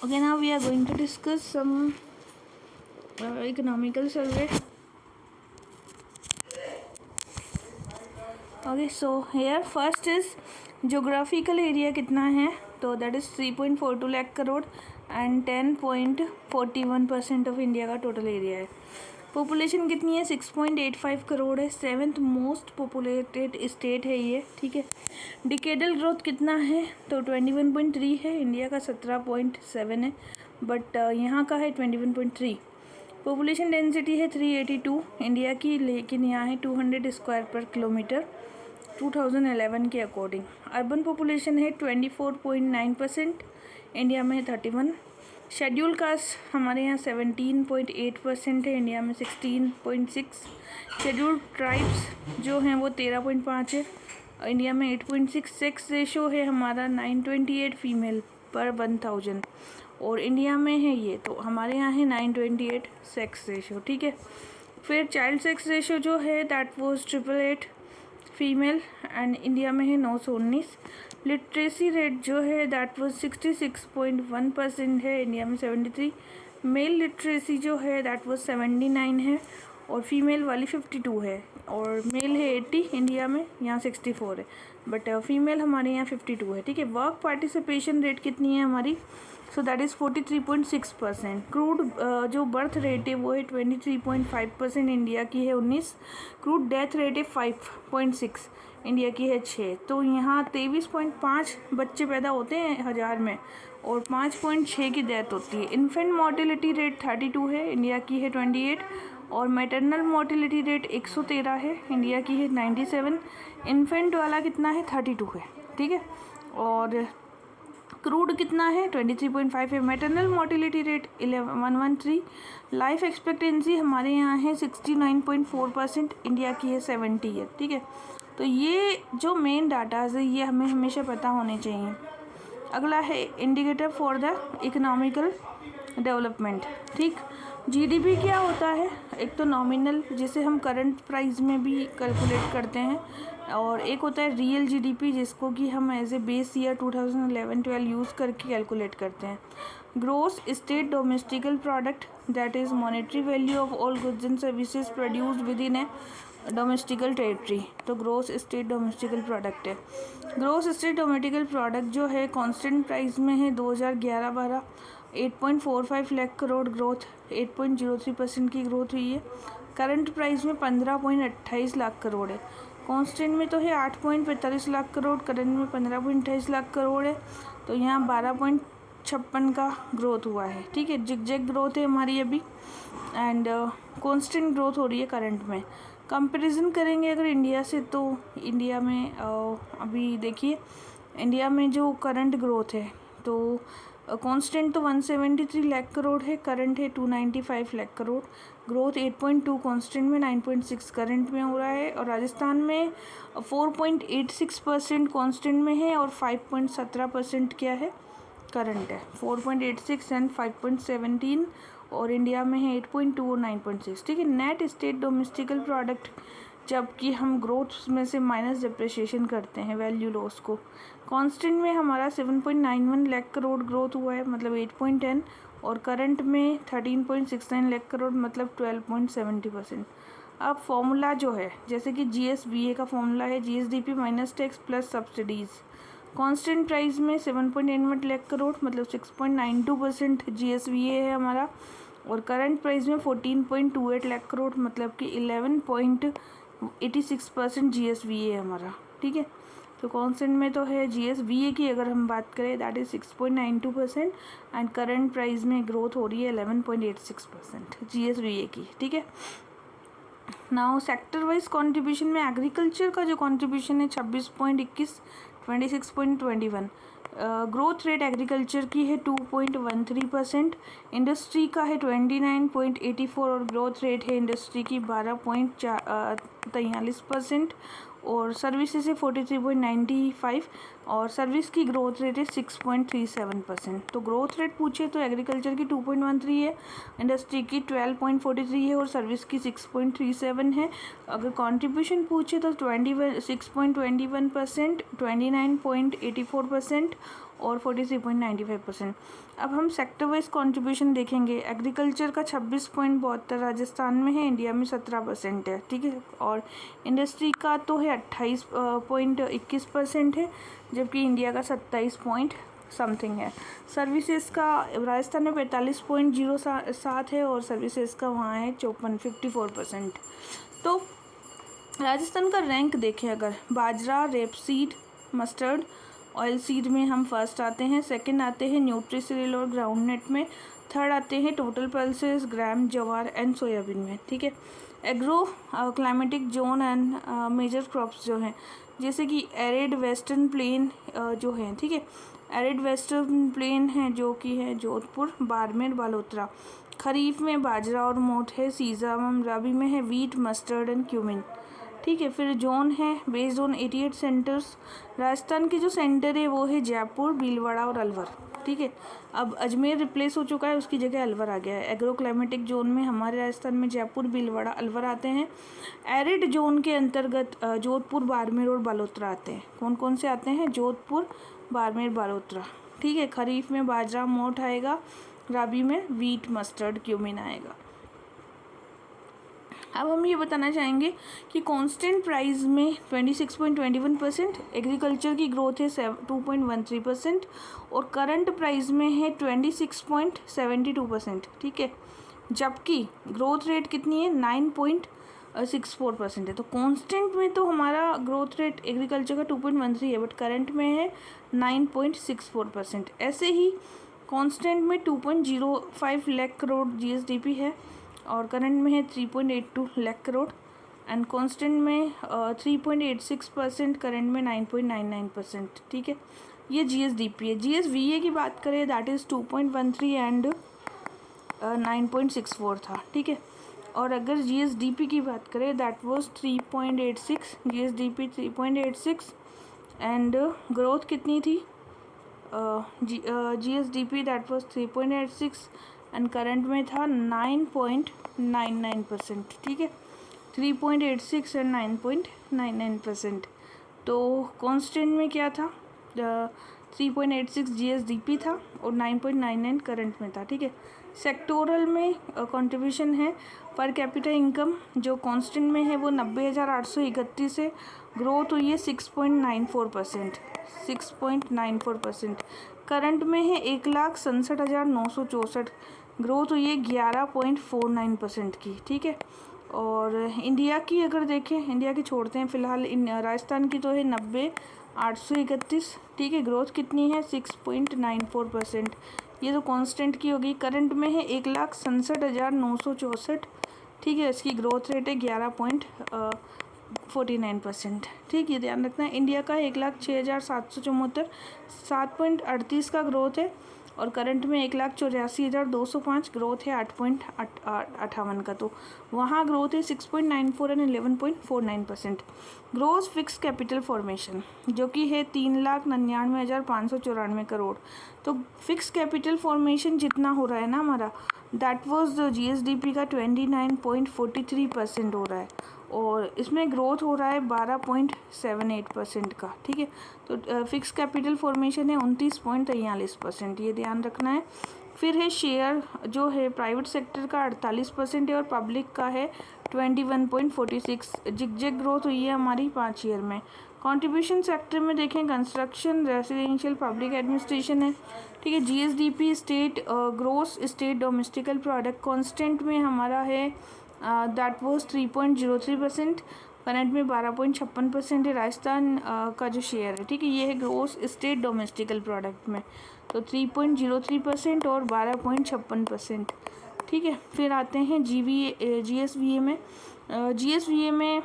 Okay, now we are going to discuss some economical survey. Okay, so here first is geographical area कितना है, तो that is 3.42 lakh crore and 10.41% of India का total area है. Population कितनी है, 6.85 करोड़ है. 7th most populated state है ये. ठीक है. डिकेडल ग्रोथ कितना है, तो 21.3 है. इंडिया का 17.7 है, बट यहाँ का है 21.3. पॉपुलेशन डेंसिटी है 382 इंडिया की, लेकिन यहाँ है 200 स्क्वायर पर किलोमीटर 2011 के अकॉर्डिंग. अर्बन पॉपुलेशन है 24.9%, इंडिया में है 31. शेड्यूल कास्ट हमारे यहाँ 17.8% है, इंडिया में 16.6. शेड्यूल ट्राइब्स जो हैं वो 13.5 है, इंडिया में 8.6. सेक्स रेशो है हमारा 928 फीमेल पर 1000 और इंडिया में है ये, तो हमारे यहाँ है 928 सेक्स रेशो. ठीक है. फिर चाइल्ड सेक्स रेशो जो है that was 888 female and India में है 919. लिटरेसी रेट जो है दैट वॉज 66.1% है, इंडिया में 73. मेल लिटरेसी जो है दैट वॉज 79 है और फीमेल वाली 52 है, और मेल है 80 इंडिया में, यहाँ 64 है, बट फीमेल हमारे यहाँ 52 है. ठीक है. वर्क पार्टिसिपेशन रेट कितनी है हमारी, सो दैट इज़ 43.6%. क्रूड जो बर्थ रेट है वो है 23.5%, इंडिया की है 19. क्रूड डेथ रेट है 5.6, इंडिया की है 6. तो यहाँ 23.5 बच्चे पैदा होते हैं 1000 में और 5.6 की डेथ होती है. इन्फेंट मोर्टेलिटी रेट 32 है, इंडिया की है 28. और मैटरनल मोर्टेलिटी रेट 113 है, इंडिया की है 97. इन्फेंट वाला कितना है, 32 है. ठीक है. और क्रूड कितना है, 23.5 है. Maternal mortality rate 113. Life expectancy हमारे यहाँ है 69.4%, इंडिया की है 70 है. ठीक है. तो ये जो मेन डाटाज है ये हमें हमेशा पता होने चाहिए. अगला है indicator for the economical development. ठीक. जीडीपी क्या होता है, एक तो नॉमिनल जिसे हम करंट प्राइस में भी कैलकुलेट करते हैं, और एक होता है रियल जीडीपी जिसको कि हम as a base year 2011-12 use करके कैलकुलेट करते हैं. Gross state domestical product that is monetary value of all goods and services produced within a domestical territory. तो ग्रोस स्टेट डोमेस्टिकल प्रोडक्ट है. Gross state domestical product जो है constant price में है 2011-12 8.45 lakh crore, growth 8.03% की growth हुई है. Current price में 15.28 लाख करोड़ है. कांस्टेंट में तो है 8.45 लाख करोड़, करंट में 15.28 लाख करोड़ है, तो यहाँ 12.56 का ग्रोथ हुआ है. ठीक है. जिगजैग ग्रोथ है हमारी अभी, एंड कांस्टेंट ग्रोथ हो रही है करंट में. कंपैरिजन करेंगे अगर इंडिया से, तो इंडिया में अभी देखिए इंडिया में जो करंट ग्रोथ है, तो कांस्टेंट तो 173 लाख करोड़ है, करंट है 295 लाख करोड़. ग्रोथ 8.2 कांस्टेंट में, 9.6 करंट में हो रहा है. और राजस्थान में 4.86% कांस्टेंट में है और 5.17% क्या है, करंट है. 4.86 एंड 5.17, और इंडिया में है 8.2 और 9.6. ठीक है. नेट स्टेट डोमेस्टिकल प्रोडक्ट जबकि हम ग्रोथ में से माइनस डिप्रिशिएशन करते हैं वैल्यू लॉस को, कांस्टेंट में हमारा 7.91 लाख करोड़ ग्रोथ हुआ है, मतलब 8.10, और करंट में 13.69 लाख करोड़, मतलब 12.70%. अब फॉर्मूला जो है जैसे कि GSVA का फॉर्मूला है GSDP minus tax plus subsidies. Constant price में 7.81 लाख करोड़, मतलब 6.92% GSVA है हमारा, और करंट प्राइस में 14.28 लाख करोड़, मतलब कि 11.86% GSVA है हमारा. ठीक है. तो कांस्टेंट में तो है GSVA की अगर हम बात करें that is 6.92% and current price में ग्रोथ हो रही है 11.86% GSVA की. ठीक है. नाउ सेक्टर वाइज कंट्रीब्यूशन में एग्रीकल्चर का जो कंट्रीब्यूशन है 26.21, 26.21. ग्रोथ रेट एग्रीकल्चर की है 2.13%. इंडस्ट्री का है 29.84 और ग्रोथ रेट है इंडस्ट्री की 12.43%. और सर्विसेज है 43.95 और सर्विस की ग्रोथ रेट है 6.37%. तो ग्रोथ रेट पूछे तो एग्रीकल्चर की 2.13 है, इंडस्ट्री की 12.43 है और सर्विस की 6.37 है. अगर कंट्रीब्यूशन पूछे तो 6.21%, 29.84% और 43.95%। अब हम सेक्टर वाइज कंट्रीब्यूशन देखेंगे। एग्रीकल्चर का 26.72 राजस्थान में है, इंडिया में 17% है, ठीक है। और इंडस्ट्री का तो है 28.21% है, जबकि इंडिया का 27 पॉइंट समथिंग है। सर्विसेज का राजस्थान में 45.07 है और सर्विसेज का वहाँ है 54% तो राजस्थान का रैंक देखें अगर, बाजरा, रेपसीड, मस्टर्ड, ऑयल सीड में हम फर्स्ट आते हैं, सेकंड आते हैं न्यूट्रीसीरियल और ग्राउंडनट में, थर्ड आते हैं total pulses, gram, jowar and soybean में, ठीक है। Agro climatic zone and major crops जो हैं, जैसे कि एरिड वेस्टर्न प्लेन जो है, ठीक है। एरिड वेस्टर्न प्लेन है जो कि है जोधपुर, बाड़मेर, बालोतरा। खरीफ में बाजरा और मोठ है, सीजम, रबी में है वीट, मस्टर्ड एंड क्यूमिन, ठीक है। फिर जोन है बेस्ड ऑन 88 सेंटर्स। राजस्थान के जो सेंटर है वो है जयपुर, भीलवाड़ा और अलवर, ठीक है। अब अजमेर रिप्लेस हो चुका है, उसकी जगह अलवर आ गया है। एग्रो क्लाइमेटिक जोन में हमारे राजस्थान में जयपुर, भीलवाड़ा, अलवर आते हैं। एरिड जोन के अंतर्गत जोधपुर, बाड़मेर और बालोतरा आते हैं। कौन कौन से आते हैं? जोधपुर, बाड़मेर, बालोतरा, ठीक है। खरीफ में बाजरा, मोठ आएगा, रबी में वीट, मस्टर्ड, क्यूमिन आएगा। अब हम ये बताना चाहेंगे कि कांस्टेंट प्राइस में 26.21%, एग्रीकल्चर की ग्रोथ है 2.13% और करंट प्राइस में है 26.72%, ठीक है। जबकि ग्रोथ रेट कितनी है? 9.64% है। तो कांस्टेंट में तो हमारा ग्रोथ रेट एग्रीकल्चर का 2.13 है, बट करंट में है 9.64%। ऐसे ही कांस्टेंट में 2.05 लाख करोड़ GSDP है और करंट में है 3.82 लाख करोड़ एंड कांस्टेंट में 3.86%, करंट में 9.99%, ठीक है। ये GSDP है। GSVA की बात करें दैट इज़ 2.13 एंड 9.64 था, ठीक है। और अगर GSDP की बात करें that was 3.86, GSDP 3.86 and growth कितनी थी? GSDP that was 3.86 and current में था 9.99%, ठीक है। 3.86 एंड 9.99%। तो कांस्टेंट में क्या था? 3.86 GSDP था और 9.99 करंट में था, ठीक है। सेक्टोरल में कंट्रीब्यूशन है। पर कैपिटा इनकम जो कांस्टेंट में है वो 90,831 है, ग्रोथ हुई है 6.94%, 6.94%। करंट में है 1,67,964, ग्रोथ हुई है 11.49% की, ठीक है। और इंडिया की अगर देखें, इंडिया की छोड़ते हैं फ़िलहाल, राजस्थान की तो है 90,831, ठीक है। ग्रोथ कितनी है? 6.94%। ये तो कांस्टेंट की होगी। करंट में है 1,67,964, ठीक है। इसकी ग्रोथ रेट है 11.49%, ठीक है। ध्यान रखना है। इंडिया का 1,06,774, 7.38 का ग्रोथ है और करंट में 1,84,205, ग्रोथ है 8.58 का। तो वहाँ ग्रोथ है 6.94 and 11.49%। Gross fix capital formation जो कि है 3,99,594 करोड़। तो फिक्स कैपिटल फॉर्मेशन जितना हो रहा है ना हमारा, दैट वाज GSDP का 29.43% हो रहा है और इसमें ग्रोथ हो रहा है 12.78% का, ठीक है। तो फिक्स कैपिटल फॉर्मेशन है 29.43%, ये ध्यान रखना है। फिर है शेयर जो है प्राइवेट सेक्टर का 48% है और पब्लिक का है 21.46। जिग ग्रोथ हुई है हमारी 5 ईयर में। कंट्रीब्यूशन सेक्टर में देखें, कंस्ट्रक्शन, रेसिडेंशियल, पब्लिक एडमिनिस्ट्रेशन है, ठीक है। GSDP state gross state domestical product constant में हमारा है दैट वाज 3.03%, करंट में 12.56% है। राजस्थान का जो शेयर है, ठीक है, ये है ग्रोस स्टेट डोमेस्टिकल प्रोडक्ट में, तो 3.03% और 12.56%, ठीक है। फिर आते हैं GSVA में। GSVA में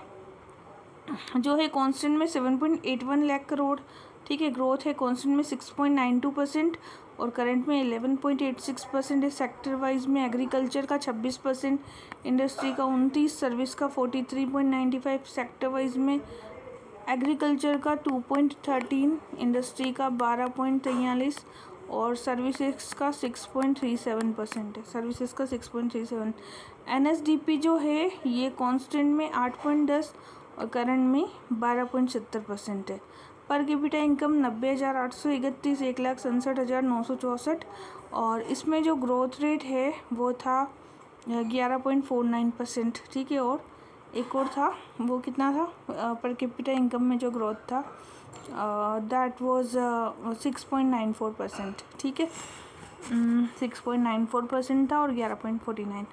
जो है कांस्टेंट में 7.81 लाख करोड़, ठीक है। ग्रोथ है कांस्टेंट में 6.92% और करंट में 11.86% है। सेक्टर वाइज में एग्रीकल्चर का 26%, इंडस्ट्री का 29%, सर्विस का 43.95%, सेक्टर वाइज में एग्रीकल्चर का 2.13, इंडस्ट्री का 12.43 और सर्विसेज का 6.37% है। सर्विसेज का 6.37। NSDP जो है ये कांस्टेंट में 8.10 और करंट में 12.70% है। Per capita income 90,831, 1,67,964। और इसमें जो ग्रोथ रेट है वो था 11.49%, ठीक है। और एक और था, वो कितना था पर कैपिटा इनकम में जो ग्रोथ था दैट वाज 6.94%, ठीक है। 6.94% था और 11.49।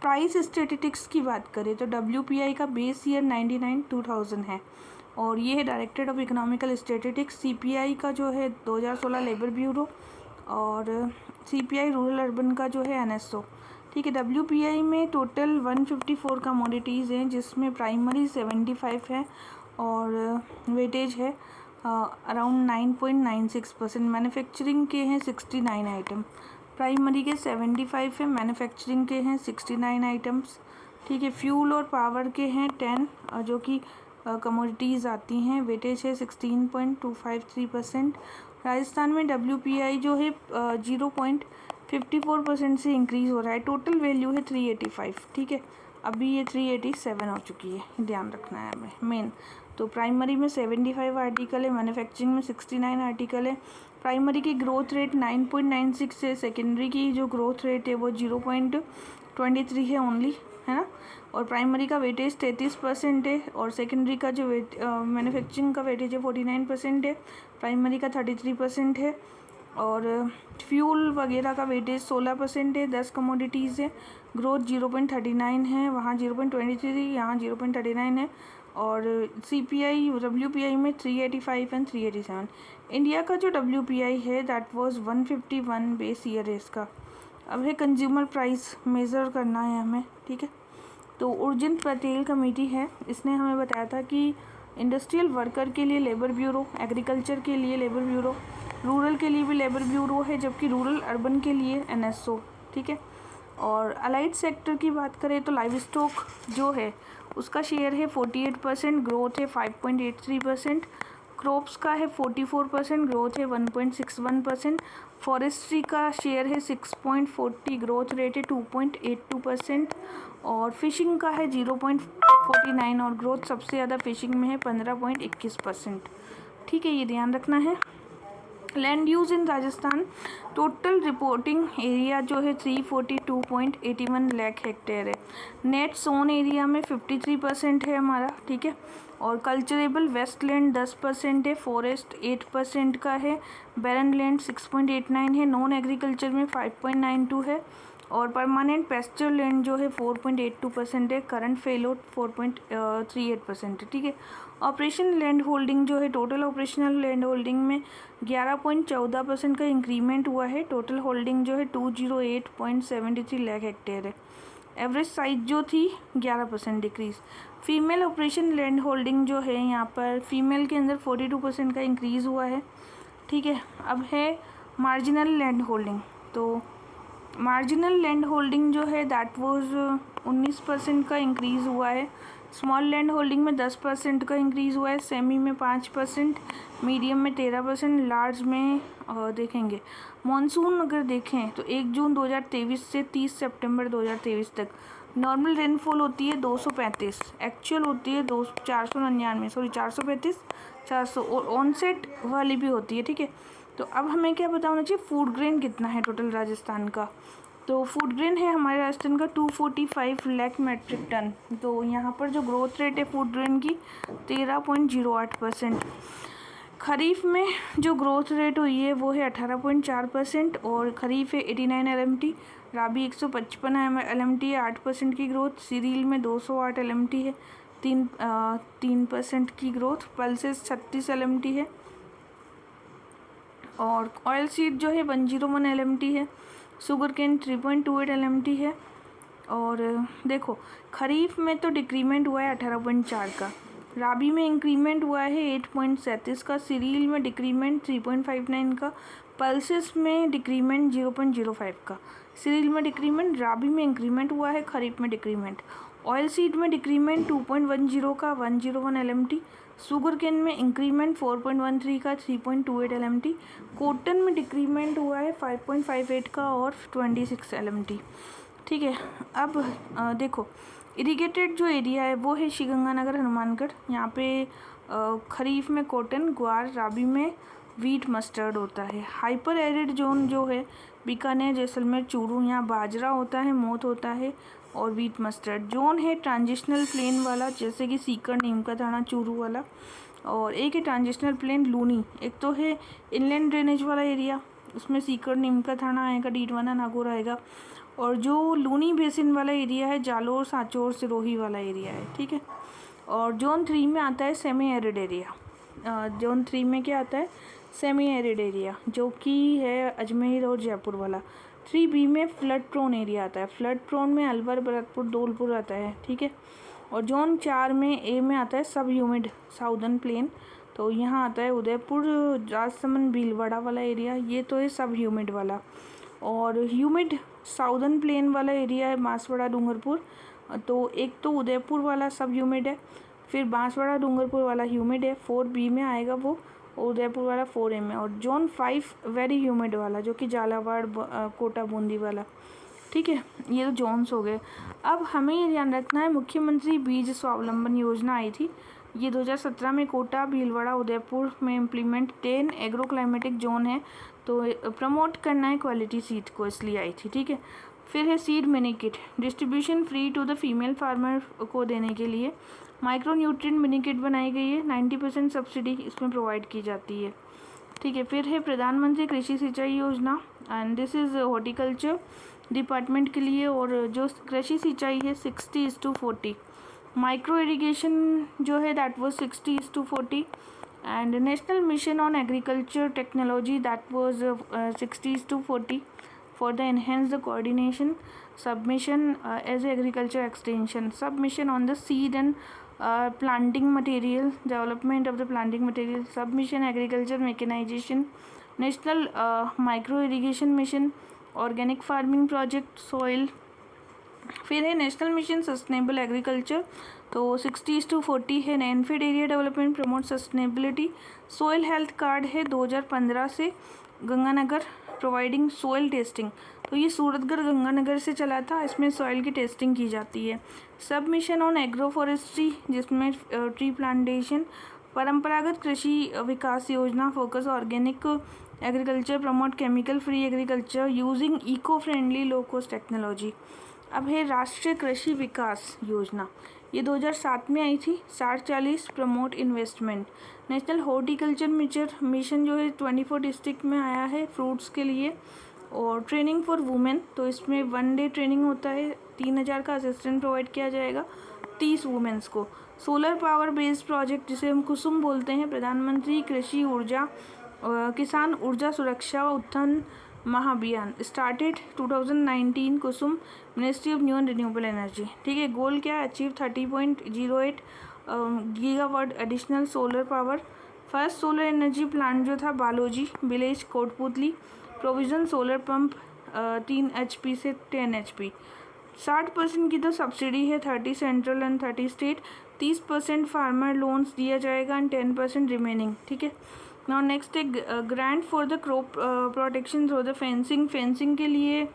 प्राइस स्टैटिस्टिक्स की बात करें तो WPI का बेस ईयर 99-2000 है और ये है directorate of economical statistics. CPI का जो है 2016 लेबर ब्यूरो और CPI रूरल अर्बन का जो है NSO, ठीक है। WPI में टोटल 154 कमोडिटीज़ हैं जिसमें प्राइमरी 75 है और वेटेज है अराउंड 9.96%। मैन्युफैक्चरिंग के हैं 69 आइटम, प्राइमरी के 75 है, मैन्युफैक्चरिंग के हैं 69 आइटम्स, ठीक है। फ्यूल और पावर के हैं 10 जो कि कमोडिटीज़ आती हैं, वेटेज है 16.253%। राजस्थान में WPI जो है 0.54% से इंक्रीज़ हो रहा है। टोटल वैल्यू है 385, ठीक है। अभी ये 387 हो चुकी है, ध्यान रखना है हमें मेन। तो प्राइमरी में 75 आर्टिकल है, मैन्युफैक्चरिंग में 69 आर्टिकल है। प्राइमरी की ग्रोथ रेट 9.96 है, सेकेंडरी की जो ग्रोथ रेट है वो 0.23 है ओनली, है ना। और प्राइमरी का वेटेज 33% है और सेकेंडरी का जो मैन्युफैक्चरिंग का वेटेज है 49% है, प्राइमरी का 33% है। और फ्यूल वगैरह का वेटेज 16% है, 10 कमोडिटीज़ है। ग्रोथ 0.39 है, वहाँ 0.23, यहाँ 0.39 है। और CPI WPI में 385 एंड 387। इंडिया का जो WPI है दैट वाज 151 बेस ईयर है इसका। अब है कंज्यूमर प्राइस मेज़र करना है हमें, ठीक है। तो उर्जित पटेल कमेटी है, इसने हमें बताया था कि इंडस्ट्रियल वर्कर के लिए लेबर ब्यूरो, एग्रीकल्चर के लिए लेबर ब्यूरो, रूरल के लिए भी लेबर ब्यूरो है, जबकि रूरल अर्बन के लिए NSO, ठीक है। और अलाइड सेक्टर की बात करें तो लाइव स्टॉक जो है उसका शेयर है 48%, ग्रोथ है 5.83%। क्रॉप्स का है 44%, ग्रोथ है 1.61%। फॉरेस्ट्री का शेयर है 6.40, ग्रोथ रेट है 2.82%। और फिशिंग का है 0.49 और ग्रोथ सबसे ज़्यादा फिशिंग में है 15.21%, ठीक है। ये ध्यान रखना है। Land use in Rajasthan, total reporting area जो है 342.81 लाख हेक्टेयर है। नेट सोन एरिया में 53% है हमारा, ठीक है। और कल्चरेबल वेस्टलैंड 10% है, फॉरेस्ट 8% का है, बैरन लैंड 6.89 है, नॉन एग्रीकल्चर में 5.92 है और परमानेंट पेस्चर लैंड जो है 4.82% है, करंट फेलोट 4.38% है, ठीक है। ऑपरेशन लैंड होल्डिंग जो है, टोटल ऑपरेशनल लैंड होल्डिंग में 11.14% का इंक्रीमेंट हुआ है। टोटल होल्डिंग जो है 208.73 लाख हेक्टेयर है। एवरेज साइज जो थी 11% decrease. Female operation land holding जो है यहाँ पर फीमेल के अंदर 42% का इंक्रीज़ हुआ है, ठीक है। अब है मार्जिनल लैंड होल्डिंग, तो मार्जिनल लैंड होल्डिंग जो है दैट वाज 19% का इंक्रीज़ हुआ है। स्मॉल लैंड होल्डिंग में 10% का इंक्रीज़ हुआ है, सेमी में 5%, मीडियम में 13%, लार्ज में देखेंगे। मॉनसून अगर देखें तो 1 जून 2023 से 30 सितंबर 2023 तक नॉर्मल रेनफॉल होती है 235, एक्चुअल होती है 435, 400 और ऑनसेट वाली भी होती है, ठीक है। तो अब हमें क्या पता होना चाहिए, फूड ग्रेन कितना है टोटल राजस्थान का। तो फूड ग्रेन है हमारे राजस्थान का 245 लाख मेट्रिक टन। तो यहाँ पर जो ग्रोथ रेट है फूड ग्रेन की 13.08%। खरीफ में जो ग्रोथ रेट हुई है वो है 18.4% और खरीफ है 89 LMT, राबी 155 LMT है, 8% की ग्रोथ। सीरील में 208 LMT है, 3% की ग्रोथ। पल्सेस 36 LMT है और ऑयल सीड जो है 101 LMT है। शुगर केन 3.28 LMT है। और देखो खरीफ में तो डिक्रीमेंट हुआ है 18.4 का, राबी में इंक्रीमेंट हुआ है 8.37 का, सीरियल में डिक्रीमेंट 3.59 का, पल्सेस में डिक्रीमेंट 0.05 का। सीरियल में डिक्रीमेंट, राबी में इंक्रीमेंट हुआ है, खरीफ में डिक्रीमेंट। ऑयल सीड में डिक्रीमेंट 2.10 का 101 LMT, शुगर केन में इंक्रीमेंट 4.13 का 3.28 LMT, कॉटन में डिक्रीमेंट हुआ है 5.58 का और 26 LMT, ठीक है। अब देखो इरिगेटेड जो एरिया है वो है श्रीगंगानगर हनुमानगढ़, यहाँ पे खरीफ में कॉटन, ग्वार, राबी में वीट, मस्टर्ड होता है। हाइपर एरिड जोन जो है बीकानेर, जैसलमेर, चूरू, यहाँ बाजरा होता है, मोठ होता है और वीट मस्टर्ड। जोन है ट्रांजिशनल प्लेन वाला, जैसे कि सीकर, नीम का दाना, चूरू वाला। और एक है ट्रांजिशनल प्लेन लूनी। एक तो है इनलैंड ड्रेनेज वाला एरिया, उसमें सीकर, नीम का थाना आएगा, डीडवाना, नागौर आएगा। और जो लूनी बेसिन वाला एरिया है जालोर, सांचौर, सिरोही वाला एरिया है, ठीक है। और जोन 3 में आता है सेमी एरिड एरिया। जोन 3 में क्या आता है? सेमी एरिड एरिया, जो कि है अजमेर और जयपुर वाला। 3B में फ्लड प्रोन एरिया आता है। फ्लड प्रोन में अलवर, भरतपुर, धौलपुर आता है, ठीक है। और जोन 4 में ए में आता है सब ह्यूमिड साउदर्न प्लेन, तो यहाँ आता है उदयपुर, राजसमंद, भीलवाड़ा वाला एरिया, ये तो है सब ह्यूमिड वाला। और ह्यूमिड साउदर्न प्लेन वाला एरिया है बांसवाड़ा, डूंगरपुर, तो एक तो उदयपुर वाला सब ह्यूमिड है, फिर बांसवाड़ा, डूंगरपुर वाला ह्यूमिड है, 4B में आएगा वो, और उदयपुर वाला 4A में। और जोन 5 वेरी ह्यूमिड वाला, जो कि झालावाड़, कोटा, बूंदी वाला, ठीक है। ये तो जोन्स हो गए। अब हमें ये ध्यान रखना है, मुख्यमंत्री बीज स्वावलंबन योजना आई थी, ये 2017 में कोटा, भीलवाड़ा, उदयपुर में इम्प्लीमेंट 10 एग्रो क्लाइमेटिक जोन है, तो प्रमोट करना है क्वालिटी सीड को, इसलिए आई थी, ठीक है। फिर है seed mini kit, distribution free to the female farmer को देने के लिए माइक्रो न्यूट्रिएंट मिनी किट बनाई गई है, 90% सब्सिडी इसमें प्रोवाइड की जाती है, ठीक है। फिर है प्रधानमंत्री कृषि सिंचाई योजना, and this is horticulture department के लिए। और जो कृषि सिंचाई है 60:40, माइक्रो इरिगेशन जो है that was 60:40, and national mission on agriculture technology that was 60:40 for the enhance the coordination, submission as agriculture extension, submission on the seed and planting material, development of the planting material, submission agriculture mechanization, national micro irrigation mission, organic farming project, soil। फिर है national mission sustainable agriculture, तो 60:40 है। Rainfed area development promote sustainability. Soil health card है 2015 से, Ganganagar providing soil testing, तो ये सूरतगढ़ गंगानगर से चला था, इसमें सॉइल की टेस्टिंग की जाती है। सबमिशन ऑन एग्रो फॉरेस्ट्री, जिसमें ट्री प्लांटेशन। परंपरागत कृषि विकास योजना, focus organic agriculture, promote chemical free agriculture using eco friendly low cost technology. अब है राष्ट्रीय कृषि विकास योजना, ये 2007 में आई थी, 60-40 promote investment. National horticulture mission जो है 24 डिस्ट्रिक्ट में आया है फ्रूट्स के लिए। और ट्रेनिंग फॉर वुमेन, तो इसमें 1 डे ट्रेनिंग होता है, 3000 का असिस्टेंट प्रोवाइड किया जाएगा 30 वुमेन्स को। सोलर पावर बेस्ड प्रोजेक्ट, जिसे हम कुसुम बोलते हैं, प्रधानमंत्री कृषि ऊर्जा किसान ऊर्जा Suraksha Utthan Mahabhiyan, started 2019, Kusum, ministry of new and renewable energy, ठीक है। गोल क्या है? Achieve 30.08 gigawatt additional solar power. First solar energy plant जो था Baloji village, Kotputli, provision solar pump 3 HP से 10 HP। 60% की तो सब्सिडी है, 30 central and 30 state, 30% farmer loans दिया जाएगा एंड 10% रिमेनिंग, ठीक है। नाउ नेक्स्ट है grant for the crop protection through the fencing के लिए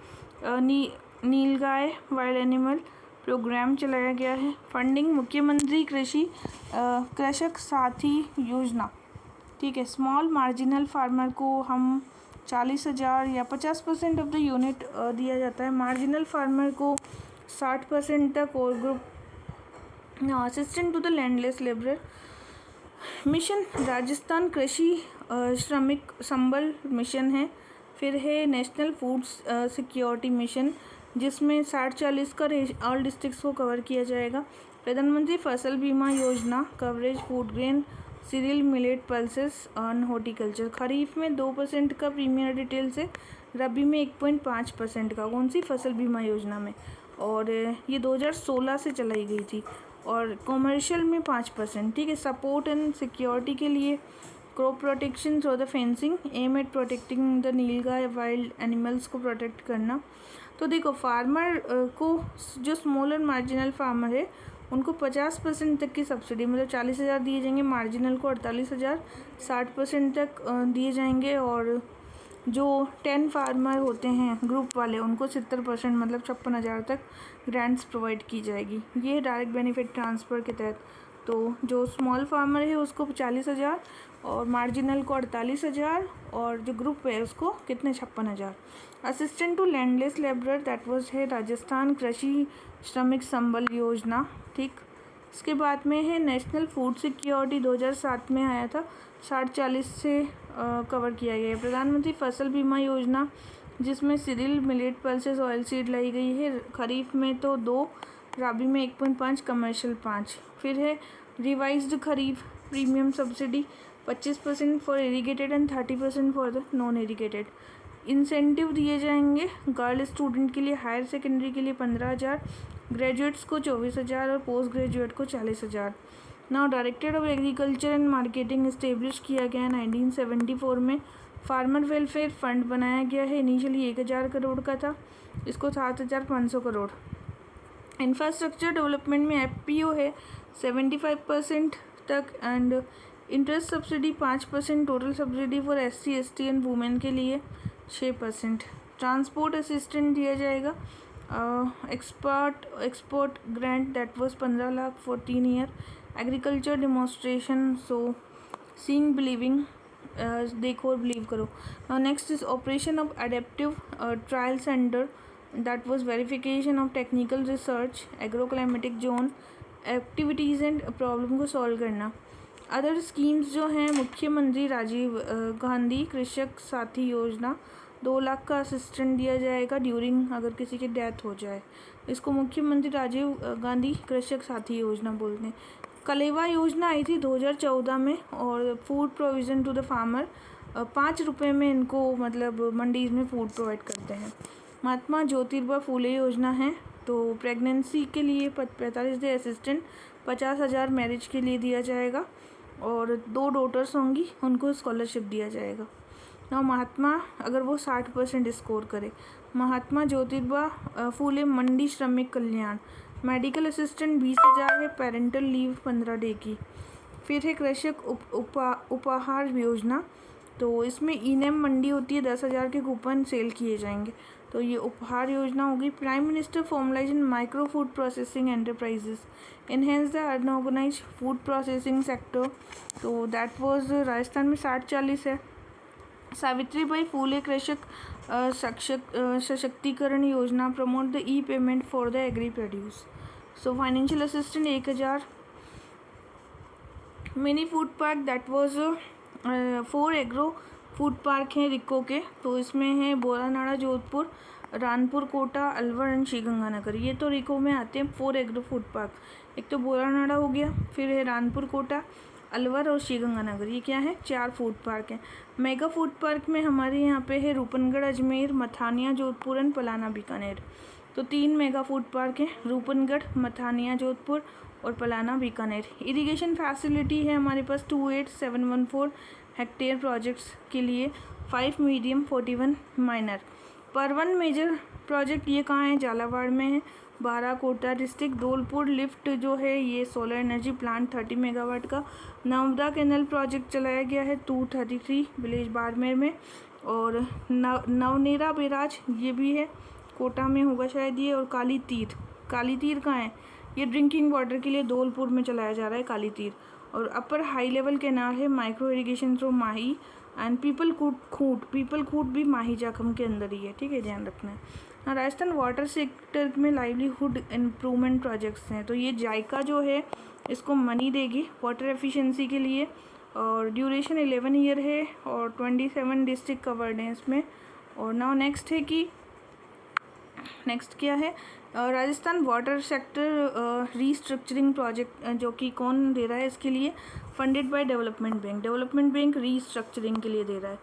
नीलगाय वाइल्ड एनिमल प्रोग्राम चलाया गया है। फंडिंग मुख्यमंत्री कृषि कृषक साथी योजना, ठीक है। स्मॉल मार्जिनल फार्मर को हम 40,000 या 50% ऑफ द यूनिट दिया जाता है, मार्जिनल फार्मर को 60% तक, और group assistant to the landless labourer. Mission Rajasthan कृषि श्रमिक संबल मिशन है। फिर है नेशनल फूड सिक्योरिटी मिशन, जिसमें 60-40 का ऑल डिस्ट्रिक्ट्स को कवर किया जाएगा। प्रधानमंत्री Fasal Bima Yojana, coverage food grain, cereal, millet, pulses on horticulture. Kharif में 2% का प्रीमियर डिटेल से, रबी में 1.5% का, कौन सी? फसल बीमा योजना में, और ये 2016 से चलाई गई थी। और कॉमर्शियल में 5%, ठीक है। सपोर्ट एंड सिक्योरिटी के लिए crop protection through the fencing, aim at protecting the nilgai wild animals को प्रोटेक्ट करना। तो देखो, फार्मर को जो स्मॉल और मार्जिनल फार्मर है उनको 50% तक की सब्सिडी, मतलब 40,000 दिए जाएंगे, मार्जिनल को 48,000, 60% तक दिए जाएंगे। और जो 10 फार्मर होते हैं ग्रुप वाले, उनको 70%, मतलब 56,000 तक ग्रांट्स प्रोवाइड की जाएगी। ये डायरेक्ट बेनिफिट ट्रांसफ़र के तहत। तो जो स्मॉल फार्मर है उसको 40,000 और मार्जिनल को 48,000 और जो ग्रुप है उसको कितने 56,000। Assistant to landless labourer that was है राजस्थान कृषि श्रमिक संबल योजना, ठीक। इसके बाद में है नेशनल फूड सिक्योरिटी 2007 में आया था, 60-40 से कवर किया गया है। प्रधानमंत्री फसल बीमा योजना जिसमें cereal millet pulses oil seed लाई गई है, खरीफ में तो 2, राबी में 1.5, कमर्शियल 5। फिर है revised kharif premium subsidy 25% for irrigated and 30% for the non irrigated. Incentive दिए जाएंगे गर्ल स्टूडेंट के लिए, हायर सेकेंडरी के लिए 15,000, ग्रेजुएट्स को 24,000 और पोस्ट ग्रेजुएट को 40,000। Now directorate of agriculture and marketing establish किया गया 1974 में। फार्मर वेलफेयर फंड बनाया गया है, इनिशियली 1,000 करोड़ का था, इसको 7,500 करोड़। इंफ्रास्ट्रक्चर डेवलपमेंट में एफपीओ है 75% तक and interest subsidy 5%, total subsidy for SC ST and women के लिए 6%। ट्रांसपोर्ट असिस्टेंट दिया जाएगा, export grant that was 15 lakh for 3 year. Agriculture demonstration, so seeing believing, देखो और बिलीव करो। Next is operation of adaptive trial centre that was verification of technical research, agro climatic zone, activities and problem को solve करना। Other schemes जो हैं, मुख्यमंत्री राजीव गांधी कृषक साथी योजना 2 लाख का असिस्टेंट दिया जाएगा ड्यूरिंग अगर किसी की डेथ हो जाए, इसको मुख्यमंत्री राजीव गांधी कृषक साथी योजना बोलते हैं। कलेवा योजना आई थी 2014 में और food provision to the farmer, 5 रुपये में इनको मतलब मंडीज़ में फूड प्रोवाइड करते हैं। महात्मा ज्योतिबा फूले योजना है, तो प्रेगनेंसी के लिए 45 डे असिस्टेंट 50,000 मैरिज के लिए दिया जाएगा और 2 डॉटर्स होंगी उनको स्कॉलरशिप दिया जाएगा। ना महात्मा अगर वो 60% स्कोर करे, महात्मा ज्योतिबा फूले मंडी श्रमिक कल्याण, मेडिकल असिस्टेंट 20,000 है, पेरेंटल लीव 15 डे की। फिर है कृषक उपहार योजना, तो इसमें ईनेम मंडी होती है, 10,000 के कूपन सेल किए जाएंगे, तो ये उपहार योजना होगी। Prime minister formalisation micro food processing enterprises, enhance the unorganise food processing sector, तो दैट वाज राजस्थान में 60-40 है। सावित्रीबाई फूले कृषक सशक्तिकरण योजना, promote the e payment for the agri produce, so financial assistant 1,000। Mini food park that was 4 agro food park हैं रिको के, तो इसमें है बोरानाड़ा जोधपुर, रानपुर कोटा, अलवर एंड श्रीगंगानगर, ये तो रिको में आते हैं 4 एग्रो फूड पार्क। एक तो बोरानाड़ा हो गया, फिर है रानपुर कोटा, अलवर और श्रीगंगानगर, ये क्या है 4 फूड पार्क हैं। मेगा फूड पार्क में हमारे यहाँ पे है रूपनगढ़ अजमेर, मथानिया जोधपुर एंड पलाना बीकानेर, तो 3 मेगा फूड पार्क हैं, रूपनगढ़, मथानिया जोधपुर और पलाना बीकानेर। इरिगेशन फैसिलिटी है हमारे पास 28,714 हेक्टेयर प्रोजेक्ट्स के लिए, 5 मीडियम 41 माइनर। पर वन मेजर प्रोजेक्ट ये कहाँ है, झालावाड़ में है, बाराकोटा डिस्ट्रिक्ट। धौलपुर लिफ्ट जो है ये सोलर एनर्जी प्लांट 30 मेगावाट का। नर्मदा कैनल प्रोजेक्ट चलाया गया है 233 विलेज बाड़मेर में। और नवनेरा बैराज ये भी है, कोटा में होगा शायद ये। और काली तीर कहाँ है, ये ड्रिंकिंग वाटर के लिए धौलपुर में चलाया जा रहा है काली तीर। और अपर हाई लेवल कैनाल है micro irrigation through Mahi and Peepal Khoont भी माही जाखम के अंदर ही है, ठीक है, ध्यान रखना है। राजस्थान वाटर सेक्टर में लाइवलीहुड इम्प्रूवमेंट प्रोजेक्ट्स हैं, तो ये जायका जो है इसको मनी देगी वाटर एफिशिएंसी के लिए। और ड्यूरेशन 11 ईयर है और 27 डिस्ट्रिक्ट कवर्ड हैं इसमें। और नाउ नेक्स्ट क्या है, Rajasthan water sector restructuring project, जो कि कौन दे रहा है इसके लिए, funded by development bank restructuring के लिए दे रहा है।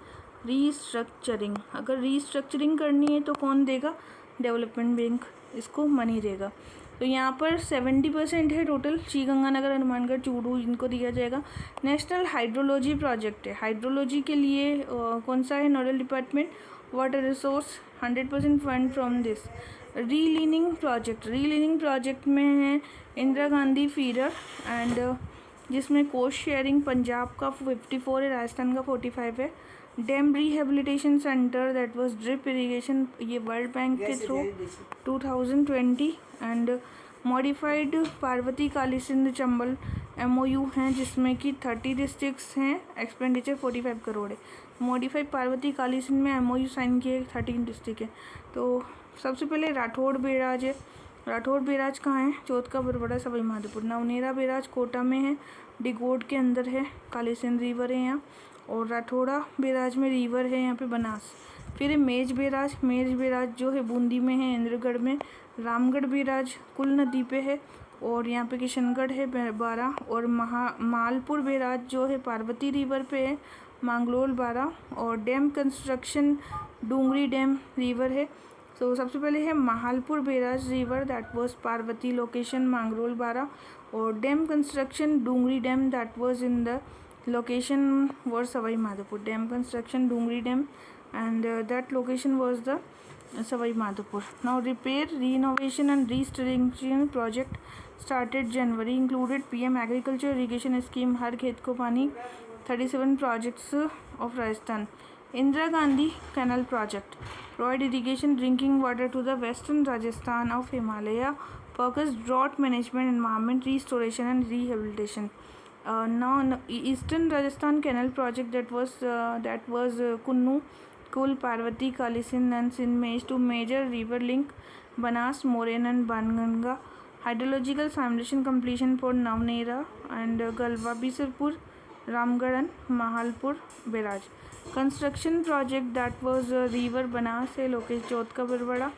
रीस्ट्रक्चरिंग, अगर रीस्ट्रक्चरिंग करनी है तो कौन देगा, डेवलपमेंट बैंक इसको मनी देगा। तो यहाँ पर 70% है टोटल, श्रीगंगानगर, हनुमानगढ़, चूरू इनको दिया जाएगा। नेशनल हाइड्रोलॉजी प्रोजेक्ट है, हाइड्रोलॉजी के लिए कौन सा है, nodal department water resource, 100% fund from this. Relining project में है इंदिरा गांधी फीडर एंड जिसमें कोस्ट शेयरिंग पंजाब का 54 है, राजस्थान का 45 है। Dam rehabilitation center that was drip irrigation, ये वर्ल्ड बैंक के through 2020 and modified Parvati Kali Sindh Chambal MOU हैं जिसमें कि 30 डिस्ट्रिक्ट्स हैं, एक्सपेंडिचर 45 करोड़ है। मॉडिफाइड पार्वती काली सिंध में MOU साइन किए 13 डिस्ट्रिक्ट है। तो सबसे पहले राठौड़ बैराज है। राठौड़ बैराज कहाँ है? चौथ का बरबड़ा सवाई माधोपुर। नवनेरा बैराज कोटा में है, डिगोड के अंदर है, काली सिंध रिवर है यहाँ। और राठौड़ा बैराज में रिवर है यहाँ पे बनास। फिर है मेज बैराज। मेज बैराज जो है बूंदी में है, इंद्रगढ़ में। रामगढ़ बैराज कुल नदी पे है और यहाँ पे किशनगढ़ है 12। और मालपुर बैराज जो है पार्वती रिवर पे है, मांगलोल 12। और dam construction Dungri dam river है। तो सबसे पहले है Mahalpur barrage river, that was Parvati location, Mangrol 12। और dam construction Dungri dam, that was in the location was Savai Madhopur. Dam construction Dungri Dam, and that location was the Savai Madhopur. Now repair, renovation and restoration project started January, included PM Agriculture Irrigation Scheme Har Khet Ko Pani, 37 projects of Rajasthan. Indira Gandhi Canal Project provide irrigation drinking water to the western Rajasthan of Himalaya, focus drought management, environment restoration and rehabilitation. Now Eastern Rajasthan Canal Project, that was Kunnu, Kul, Parvati, Kali Sindh and Sindh Mage to major river link Banas, Moraine and Banganga. Hydrological simulation completion for Navnera and Galwa, Bisarpur, Ramgarh and Mahalpur Beraj. Construction project, that was river Banas है लोकेश चौथ का बरबड़ा।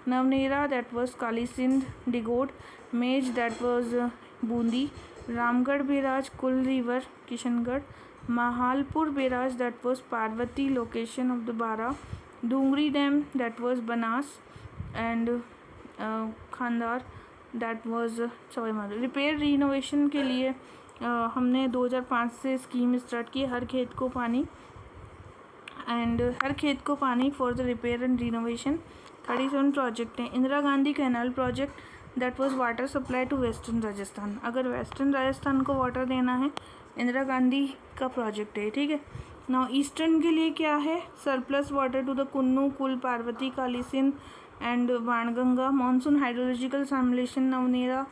Navnera, that was Kali Sindh डिगोड। Mej, that was Bundi. Ramgarh barrage Kul river Kishangarh. Mahalpur barrage, that was Parvati location of the 12। Dungri dam, that was Banas. And Khandar, that was Sawai Madhopur. Repair renovation के लिए हमने 2005 से scheme start की, हर खेत को पानी, एंड हर खेत को पानी for the repair and renovation. 37 project हैं। Indira Gandhi canal project, that was water supply to western Rajasthan. अगर वेस्टर्न राजस्थान को वाटर देना है, इंदिरा गांधी का प्रोजेक्ट है, ठीक है। नाउ ईस्टर्न के लिए क्या है? Surplus water to the Kunnu, Kul, Parvati, Kali Sindh and Banganga. Monsoon hydrological simulation Navnera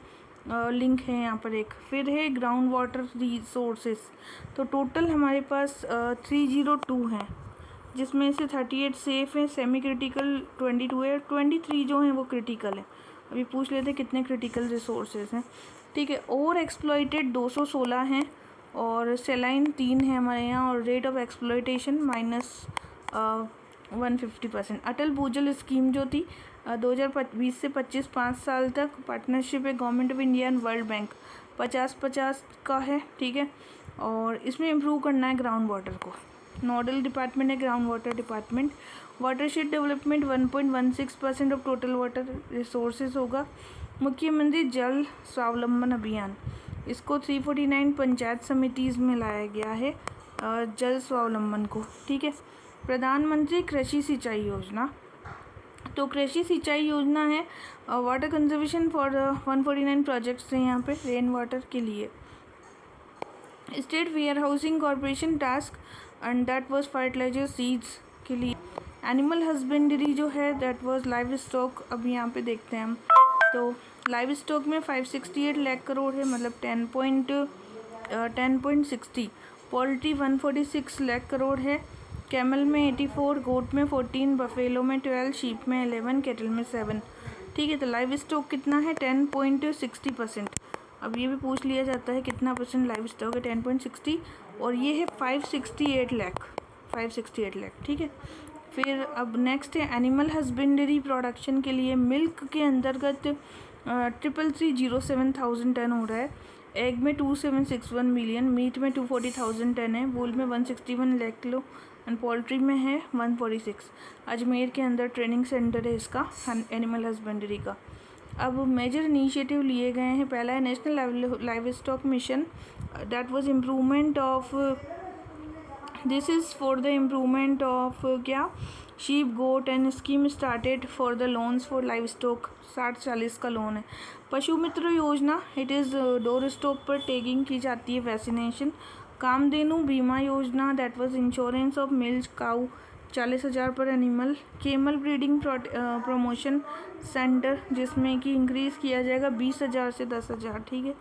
link है यहाँ पर एक। फिर है ग्राउंड वाटर रिसोर्सेस। तो टोटल हमारे पास 302 हैं, जिसमें से 38 सेफ है, सेमी क्रिटिकल 22 है, 23 जो हैं वो क्रिटिकल है। अभी पूछ लेते कितने क्रिटिकल रिसोर्सेज हैं, ठीक है। ओवर एक्सप्लॉइटेड 216 हैं और सेलाइन 3 है हमारे यहाँ। और रेट ऑफ एक्सप्लॉइटेशन -150%। अटल भूजल स्कीम जो थी 2020 से 25 5 साल तक पार्टनरशिप है government of India and world bank, 50-50 का है, ठीक है। और इसमें इम्प्रूव करना है ग्राउंड वाटर को। नोडल डिपार्टमेंट है ground water department. Watershed development 1.16% of total water resources होगा। मुख्यमंत्री जल स्वावलंबन अभियान, इसको 349 पंचायत समितिज में लाया गया है जल स्वावलंबन को, ठीक है। प्रधानमंत्री कृषि सिंचाई योजना, तो कृषि सिंचाई योजना है वाटर कंजर्वेशन फॉर 149 प्रोजेक्ट्स हैं यहाँ पे रेन वाटर के लिए। State warehousing corporation task, and that was fertiliser seeds के लिए। एनिमल हस्बेंड्री जो है दैट वाज लाइव स्टॉक। अब यहाँ पे देखते हैं हम, तो लाइव स्टॉक में 568 लाख करोड़ है, मतलब 10.60। पोल्ट्री 146 लाख करोड़ है। कैमल में 84, गोट में 14, बफेलो में 12, शीप में 11, केटल में 7, ठीक है। तो लाइव स्टॉक कितना है? 10.60%। अब ये भी पूछ लिया जाता है कितना परसेंट लाइव स्टॉक है, 10.60, और ये है 568 लाख, ठीक है। फिर अब नेक्स्ट है एनिमल हस्बेंड्री प्रोडक्शन के लिए मिल्क के अंतर्गत 33307,000 टन हो रहा है। एग में 2761 मिलियन, मीट में 240,000 टन है, वूल में 161 लाख किलो एंड पोल्ट्री में है 146। अजमेर के अंदर ट्रेनिंग सेंटर है इसका एनिमल हस्बेंड्री का। अब मेजर इनिशिएटिव लिए गए हैं। पहला है national livestock mission, that was improvement of, this is for the improvement of क्या, sheep goat and scheme started for the loans for livestock, 60-40 का लोन है। Pashu Mitra Yojana, it is door stop पर tagging की जाती है vaccination. Kamdhenu Bima Yojana, that was insurance of milk cow 40,000 पर animal. Camel breeding promotion center जिसमें कि इंक्रीज़ किया जाएगा 20,000 से 10,000, ठीक है।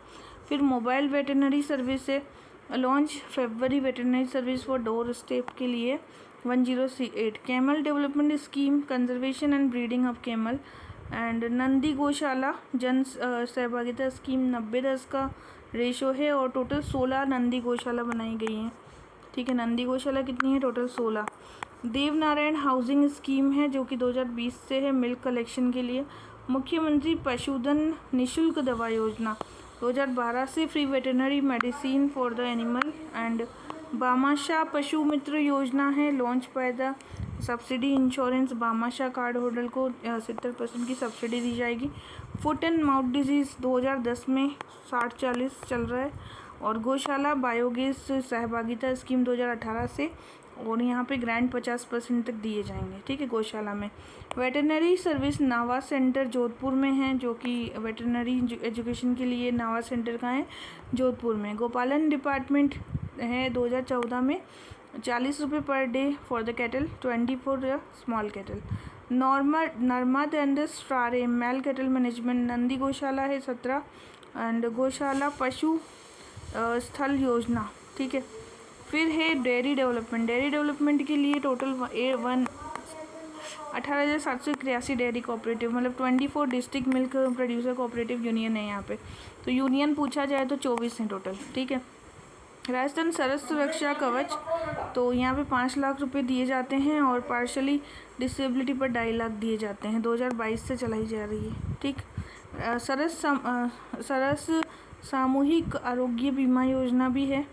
फिर मोबाइल वेटरनरी सर्विस है launch February, veterinary service for door step के लिए 1038। Camel development scheme conservation and breeding of camel and Nandi गौशाला जन सहभागिता स्कीम 90-10 का रेशो है और टोटल 16 नंदी गौशाला बनाई गई हैं, ठीक है। नंदी गौशाला कितनी है? टोटल 16। देवनारायण हाउसिंग स्कीम है जो कि 2020 से है मिल्क कलेक्शन के लिए। मुख्यमंत्री पशुधन निःशुल्क दवा योजना 2012 से free veterinary medicine for the animal and Bhamashah पशु मित्र योजना है लॉन्च पैदा subsidy insurance. Bhamashah card holder को 70% की सब्सिडी दी जाएगी। फुट एंड माउथ डिजीज़ 2010 में 60-40 चल रहा है। और गौशाला बायोगैस सहभागिता स्कीम 2018 से, और यहाँ पे ग्रांट 50% तक दिए जाएंगे, ठीक है। गौशाला में वेटरनरी सर्विस नावा सेंटर जोधपुर में है जो कि वेटरनरी एजुकेशन के लिए नावा सेंटर का है जोधपुर में। गोपालन डिपार्टमेंट है 2014 में 40 रुपये पर day for the cattle, 20 for the small cattle. नर्मद एंड स्ट्रारे male cattle management Nandi Gaushala है 17 एंड गौशाला पशु स्थल योजना, ठीक है। फिर है डेयरी डेवलपमेंट। डेयरी डेवलपमेंट के लिए टोटल 18,781 डेयरी कोऑपरेटिव, मतलब 24 district milk producer cooperative union है यहाँ पे। तो यूनियन पूछा जाए तो 24 हैं टोटल, ठीक है। राजस्थान सरस सुरक्षा कवच, तो यहाँ पे 5 लाख रुपए दिए जाते हैं और पार्शली डिसेबिलिटी पर 2.5 लाख दिए जाते हैं। 2022 से चलाई जा रही है, ठीक। सरस सामूहिक आरोग्य बीमा योजना भी है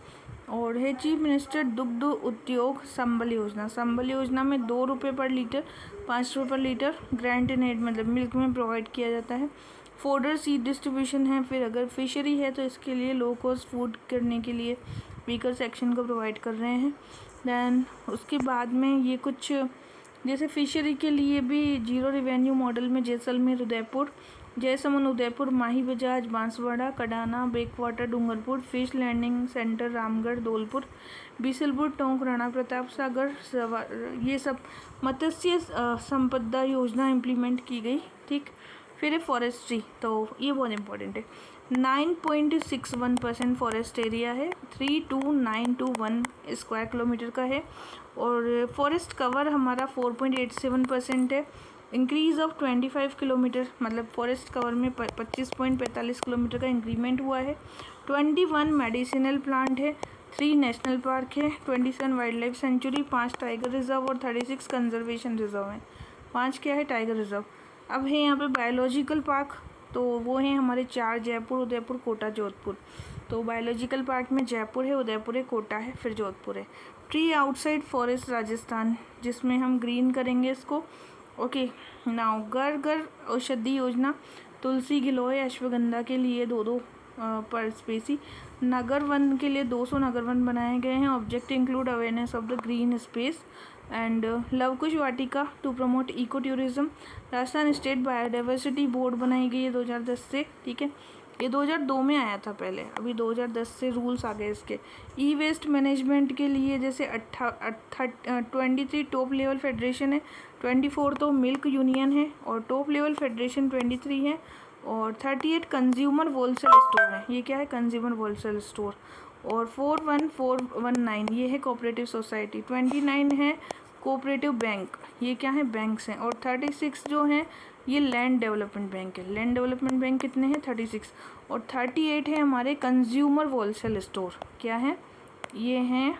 और है चीफ मिनिस्टर दुग्ध उद्योग संबल योजना। संबल योजना में 2 रुपये पर लीटर, 5 रुपये पर लीटर ग्रांट इन एड मतलब मिल्क में प्रोवाइड किया जाता है। फोडर सीड डिस्ट्रीब्यूशन है। फिर अगर फिशरी है तो इसके लिए लो कॉस्ट फूड करने के लिए वीकर सेक्शन को प्रोवाइड कर रहे हैं। दैन उसके बाद में ये कुछ जैसे फिशरी के लिए भी जीरो रेवेन्यू मॉडल में Jaisalmer, Udaipur, Jaisamand, Udaipur, Mahi Bajaj, Banswara, Kadana, backwater, Dungarpur, fish landing center, Ramgarh, Dholpur, Bisalpur, Tonk, Rana Pratap Sagar, ये सब मत्स्य संपदा योजना इम्प्लीमेंट की गई, ठीक। फिर है फॉरेस्ट्री, तो ये बहुत इंपॉर्टेंट है। 9.61% फॉरेस्ट एरिया है, 32921 स्क्वायर किलोमीटर का है और फॉरेस्ट कवर हमारा 4.87% है। इंक्रीज़ ऑफ 25 किलोमीटर, मतलब फॉरेस्ट कवर में 25.45 किलोमीटर का इंक्रीमेंट हुआ है। 21 मेडिसिनल प्लांट है, 3 नेशनल पार्क है, 27 wild life sanctuary, 5 tiger reserve और 36 कंजर्वेशन रिजर्व हैं। 5 क्या है? Tiger reserve. अब है यहाँ पे बायोलॉजिकल पार्क, तो वो हैं हमारे 4, जयपुर, उदयपुर, कोटा, जोधपुर। तो बायोलॉजिकल पार्क में जयपुर है, उदयपुर है, कोटा है, फिर जोधपुर है। ट्री आउटसाइड फॉरेस्ट राजस्थान, जिसमें हम ग्रीन करेंगे इसको, ओके। नाउ घर घर औषधि योजना, तुलसी, गिलोय, अश्वगंधा के लिए 2-2 पर स्पेसी। नगर वन के लिए 200 नगर वन बनाए गए हैं। Object include awareness of the green space and Lavkush Vatika to promote eco tourism. Rajasthan state biodiversity board बनाई गई है 2010 से, ठीक है। ये 2002 में आया था पहले, अभी 2010 से रूल्स आ गए इसके। ई वेस्ट मैनेजमेंट के लिए जैसे 23 टॉप लेवल फेडरेशन है, 24 तो मिल्क यूनियन है और टॉप लेवल फेडरेशन 23 है और 38 कंज्यूमर होलसेल स्टोर है। ये क्या है? Consumer wholesale store. और 41419 ये है कोऑपरेटिव सोसाइटी। 29 है कोऑपरेटिव बैंक, ये क्या है? बैंक्स हैं। और 36 जो हैं ये लैंड डेवलपमेंट बैंक है। लैंड डेवलपमेंट बैंक कितने हैं? 36। और 38 है हमारे कंज्यूमर होलसेल स्टोर। क्या है? ये हैं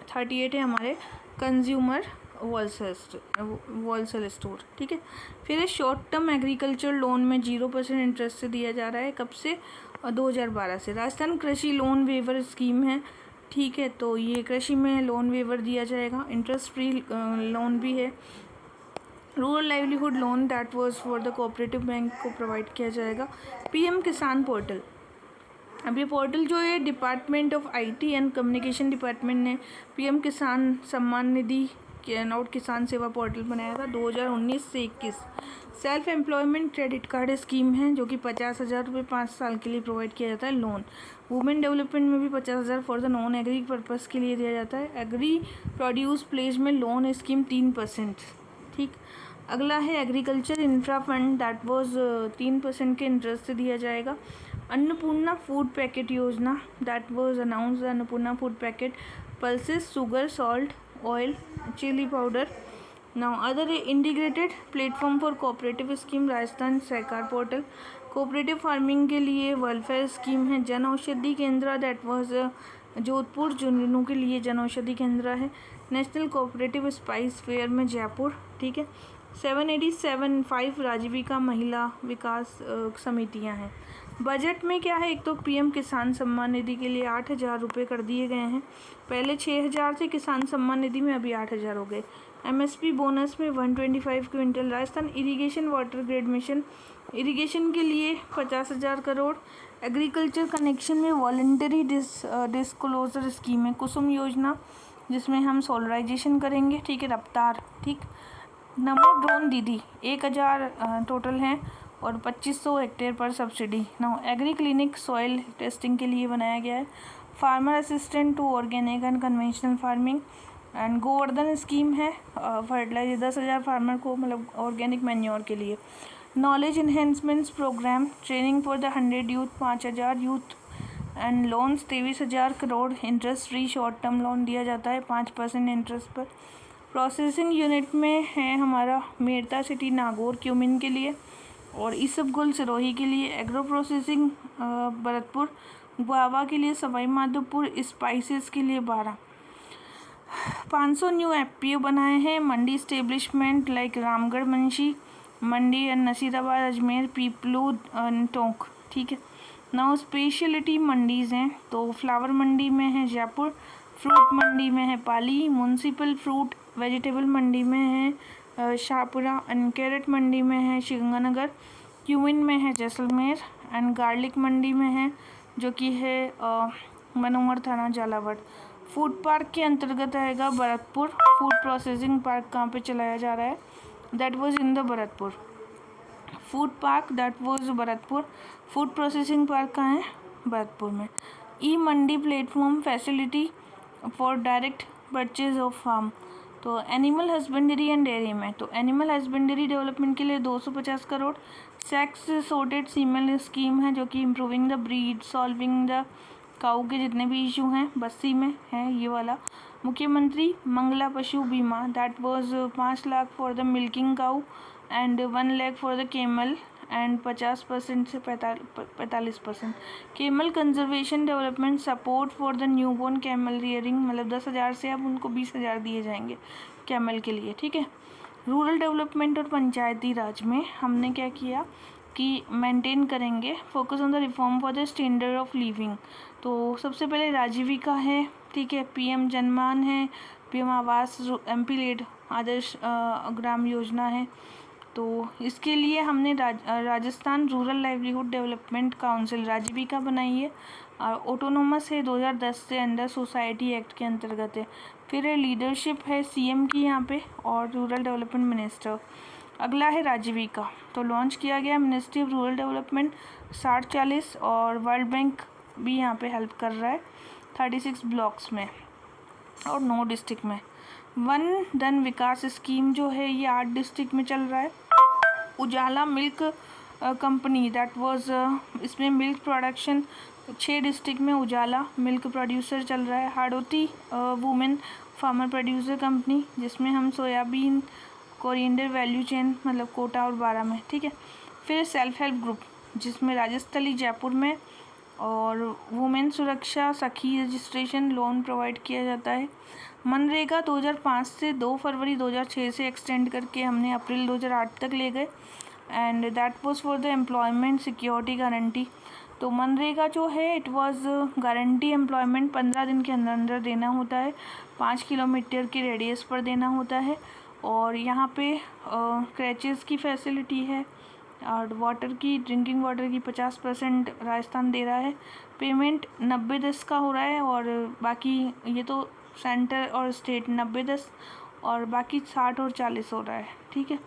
38 है हमारे कंज्यूमर होलसेल स्टोर, ठीक है। फिर है शॉर्ट टर्म एग्रीकल्चर लोन में 0% इंटरेस्ट से दिया जा रहा है। कब से? 2012 से। राजस्थान कृषि लोन वेवर स्कीम है, ठीक है। तो ये कृषि में लोन वेवर दिया जाएगा, इंटरेस्ट फ्री लोन भी है। Rural livelihood loan that was for the cooperative bank को प्रोवाइड किया जाएगा। पीएम किसान पोर्टल, अब ये पोर्टल जो है department of IT and communication department ने पीएम किसान सम्मान निधि नोट किसान सेवा पोर्टल बनाया था 2019 से 21। Self employment credit card scheme है जो कि 50,000 रुपये 5 साल के लिए प्रोवाइड किया जाता है लोन। वुमेन डेवलपमेंट में भी 50,000 for the non agri purpose के लिए दिया जाता है। एग्री प्रोड्यूस प्लेज में लोन स्कीम 3%। ठीक, अगला है agriculture infra fund, that was 3% के इंटरेस्ट से दिया जाएगा। अन्नपूर्णा फूड पैकेट योजना, that was announced Annapurna food packet, pulses, sugar, salt, oil, chilli powder. Now other integrated platform for cooperative scheme, Rajasthan Sahakar portal. Cooperative farming के लिए वेलफेयर स्कीम है। जन औषधि केंद्र, that was Jodhpur, Jhunjhunu के लिए जन औषधि केंद्र है। नेशनल कोऑपरेटिव स्पाइस फेयर में जयपुर। ठीक है, 787.5 राजीविका महिला विकास समितियां हैं। बजट में क्या है, एक तो पीएम किसान सम्मान निधि के लिए 8,000 रुपये कर दिए गए हैं। पहले 6,000 थे किसान सम्मान निधि में, अभी 8,000 हो गए। एमएसपी बोनस में 125 quintal. Rajasthan irrigation water grid mission, irrigation के लिए 50,000 करोड़। एग्रीकल्चर कनेक्शन में वॉलंटरी डिस्क्लोजर स्कीम है। कुसुम योजना, जिसमें हम सोलराइजेशन करेंगे। ठीक है, रफ्तार। ठीक, नमो ड्रोन दीदी 1,000 टोटल हैं और 2,500 हेक्टेयर पर subsidy. Now agri clinic soil testing के लिए बनाया गया है। Farmer assistant to organic and conventional farming and Govardhan scheme है। फर्टिलाइजर 10,000 फार्मर को, मतलब ऑर्गेनिक मैन्योर के लिए। Knowledge enhancements programme, training for the 100 youth, 5,000 youth and loans 23,000 crore. Interest free short term loan दिया जाता है 5% इंटरेस्ट पर। प्रोसेसिंग यूनिट में है हमारा मेरता सिटी नागौर क्यूमिन के लिए और ईसबगुल सिरोही के लिए। एग्रो प्रोसेसिंग भरतपुर, गुआवा के लिए सवाई माधोपुर, स्पाइसेस के लिए 12। 500 न्यू एफपीओ बनाए हैं। मंडी स्टेब्लिशमेंट लाइक रामगढ़ मंशी मंडी एंड नसीराबाद, अजमेर, पीपलू, टोंक। ठीक है, नाउ स्पेशलिटी मंडीज़ हैं तो फ्लावर मंडी में है जयपुर, फ्रूट मंडी में है पाली, म्यूनसिपल फ्रूट वेजिटेबल मंडी में है शाहपुरा, एंड कैरेट मंडी में है श्रीगंगानगर, क्यूमिन में है जैसलमेर, एंड गार्लिक मंडी में है जो कि है मनोहर थाना झालावाड़। फूड पार्क के अंतर्गत आएगा भरतपुर। फूड प्रोसेसिंग पार्क कहाँ पे चलाया जा रहा है, that was in the Bharatpur. Food park, that was Bharatpur. Food processing park कहाँ है, भरतपुर में। E mandi platform facility for direct purchase of farm, तो एनिमल हस्बेंड्री एंड डेयरी में, तो एनिमल हस्बेंड्री डेवलपमेंट के लिए 250 crore. Sex sorted semen scheme है जो कि improving the breed, solving the cow के जितने भी इशू हैं बस्सी में है ये वाला। मुख्यमंत्री मंगला पशु बीमा, that was 5 lakh for the milking cow and 1 lakh for the camel and 50% से 45%। Camel conservation development support for the newborn camel rearing, मतलब 10,000 से अब उनको 20,000 दिए जाएंगे कैमल के लिए। ठीक है, रूरल डेवलपमेंट और पंचायती राज में हमने क्या किया कि मेंटेन करेंगे, focus on the reform for the standard of living. तो सबसे पहले राजीविका है। ठीक है, पीएम जनमान है, पीएम आवास, एमपी लेड आदर्श ग्राम योजना है। तो इसके लिए हमने Rajasthan rural livelihood development council Rajeevika बनाई है और ऑटोनोमस है, 2010 से अंडर सोसाइटी एक्ट के अंतर्गत है। फिर लीडरशिप है सीएम की यहाँ पे और रूरल डेवलपमेंट मिनिस्टर। अगला है राजीविका, तो लॉन्च किया गया मिनिस्ट्री ऑफ रूरल डेवलपमेंट 60-40 और वर्ल्ड बैंक भी यहाँ पे हेल्प कर रहा है 36 ब्लॉक्स में और 9 डिस्ट्रिक्ट में। वन धन विकास स्कीम जो है ये 8 डिस्ट्रिक्ट में चल रहा है। उजाला मिल्क कंपनी, दैट वाज इसमें मिल्क प्रोडक्शन 6 डिस्ट्रिक्ट में उजाला मिल्क प्रोड्यूसर चल रहा है। Hadoti women farmer producer company, जिसमें हम सोयाबीन, कोरिएंडर वैल्यू चेन, मतलब कोटा और 12 में। ठीक है, फिर सेल्फ हेल्प ग्रुप जिसमें राजस्थली जयपुर में और वुमेन सुरक्षा सखी रजिस्ट्रेशन लोन प्रोवाइड किया जाता है। मनरेगा 2005 से 2 फरवरी 2006 से एक्सटेंड करके हमने अप्रैल 2008 तक ले गए and that was for the employment security guarantee. तो मनरेगा जो है इट वाज गारंटी एम्प्लॉयमेंट 15 दिन के अंदर अंदर देना होता है, 5 किलोमीटर के रेडियस पर देना होता है और यहाँ पे क्रैचेस की फैसिलिटी है और वाटर की, ड्रिंकिंग वाटर की 50% राजस्थान दे रहा है। पेमेंट 90-10 का हो रहा है और बाकी ये तो सेंटर और स्टेट 90-10 और बाकी 60 और 40 हो रहा है, ठीक है।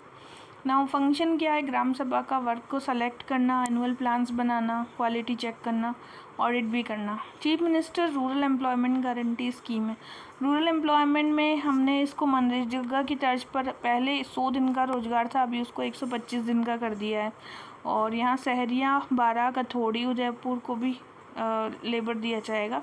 नाउ फंक्शन क्या है, ग्राम सभा का वर्क को सेलेक्ट करना, एनुअल प्लान्स बनाना, क्वालिटी चेक करना, ऑडिट भी करना। Chief minister rural employment guarantee scheme है। रूरल एम्प्लॉयमेंट में हमने इसको मनरेगा की तर्ज पर पहले 100 दिन का रोजगार था, अभी उसको 125 दिन का कर दिया है। और यहाँ सहरिया, बारा, कथौड़ी, उदयपुर को भी लेबर दिया जाएगा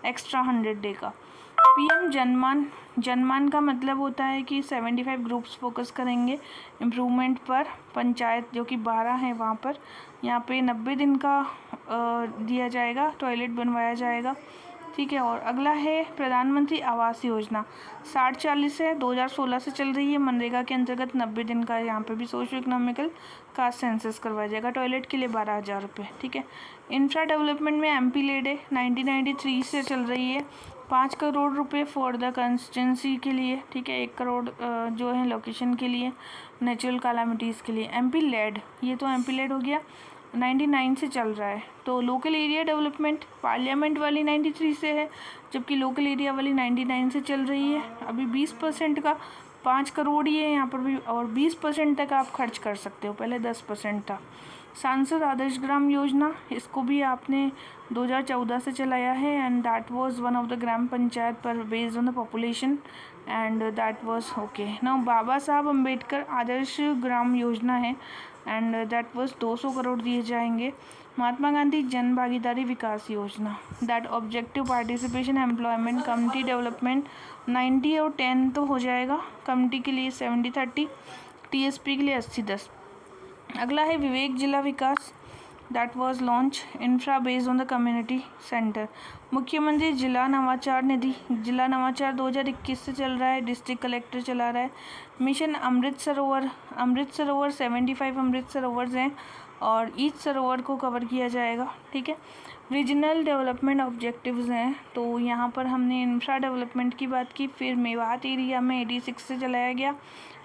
एक्स्ट्रा 100 डे का। पीएम जनमान, जनमान का मतलब होता है कि 75 ग्रुप्स फोकस करेंगे इम्प्रूवमेंट पर। पंचायत जो कि 12 है वहाँ पर, यहाँ पे 90 दिन का दिया जाएगा, टॉयलेट बनवाया जाएगा, ठीक है। और अगला है प्रधानमंत्री आवास योजना, 60-40 है, 2016 से चल रही है। मनरेगा के अंतर्गत 90 दिन का यहाँ पे भी सोशो इकोनॉमिकल कास्ट सेंसस करवाया जाएगा। टॉयलेट के लिए 12,000 रुपये, ठीक है। इंफ्रा डेवलपमेंट में एमपी लेड है, 1993 से चल रही है। 5 करोड़ रुपए फॉर द कंस्टिट्यूंसी के लिए, ठीक है। 1 करोड़ जो है लोकेशन के लिए, नेचुरल कैलामिटीज़ के लिए। एमपी लेड, ये तो एमपी लेड हो गया, 99 से चल रहा है। तो लोकल एरिया डेवलपमेंट, पार्लियामेंट वाली 93 से है, जबकि लोकल एरिया वाली 99 से चल रही है। अभी 20% का 5 करोड़ ही है यहाँ पर भी, और 20% तक आप खर्च कर सकते हो, पहले 10% था। सांसद आदर्श ग्राम योजना, इसको भी आपने 2014 से चलाया है, and that was one of the gram panchayat पर based on the population, and that was okay. Now Baba Saheb Ambedkar Adarsh Gram Yojana है, एंड दैट वाज 200 करोड़ दिए जाएंगे। महात्मा गांधी जन भागीदारी विकास योजना, that objective participation employment community development, 90 और 10 तो हो जाएगा। कम्युनिटी के लिए 70-30, टीएसपी के लिए 80-10। अगला है विवेक जिला विकास, that was launch infra based on the community center. मुख्यमंत्री जिला नवाचार निधि, जिला नवाचार 2021 से चल रहा है, डिस्ट्रिक्ट कलेक्टर चला रहा है। मिशन अमृत सरोवर, अमृत सरोवर 75 अमृत सरोवर्स हैं और ईच सरोवर को कवर किया जाएगा, ठीक है। रीजनल डेवलपमेंट ऑब्जेक्टिव्स हैं, तो यहाँ पर हमने इंफ्रा डेवलपमेंट की बात की। फिर मेवात एरिया में 86 से चलाया गया,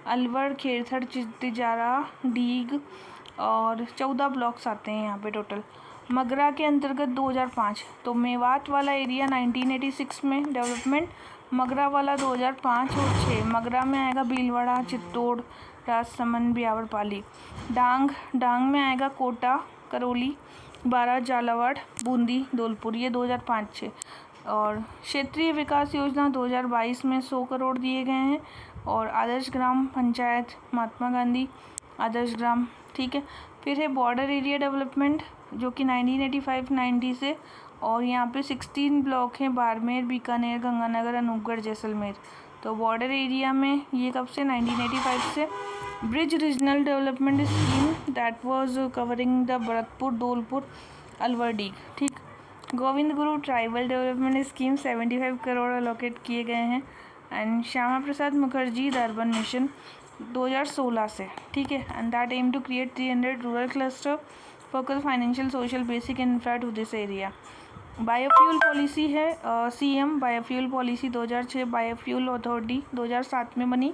अलवर, खेरथड़, तिजारा, डीग और 14 ब्लॉक्स आते हैं यहाँ पे टोटल। मगरा के अंतर्गत 2005, तो मेवात वाला एरिया 1986 में डेवलपमेंट, मगरा वाला 2005 और 6। मगरा में आएगा भीलवाड़ा, चित्तौड़, राजसमंद, ब्यावर, पाली। डांग, डांग में आएगा कोटा, करौली, 12, झालावाड़, बूंदी, धौलपुर, ये 2005-6। और क्षेत्रीय विकास योजना 2022 में 100 करोड़ दिए गए हैं। और आदर्श ग्राम पंचायत महात्मा गांधी आदर्श ग्राम, ठीक है। फिर है बॉर्डर एरिया डेवलपमेंट जो कि 1985-90 से, और यहाँ पे 16 ब्लॉक हैं, बाड़मेर, बीकानेर, गंगानगर, अनूपगढ़, जैसलमेर। तो बॉर्डर एरिया में ये कब से, 1985 से। Braj regional development scheme, that was covering the Bharatpur, Dholpur, Alwar, Deeg, ठीक। Govind Guru tribal development scheme 75 crore allocate किए गए हैं। And Shyama Prasad Mukherjee the urban mission 2016 से, ठीक है। And that aim to create 300 rural cluster, focus financial social basic infra to this area. Biofuel policy है, CM biofuel policy 2006, biofuel authority 2007 में बनी।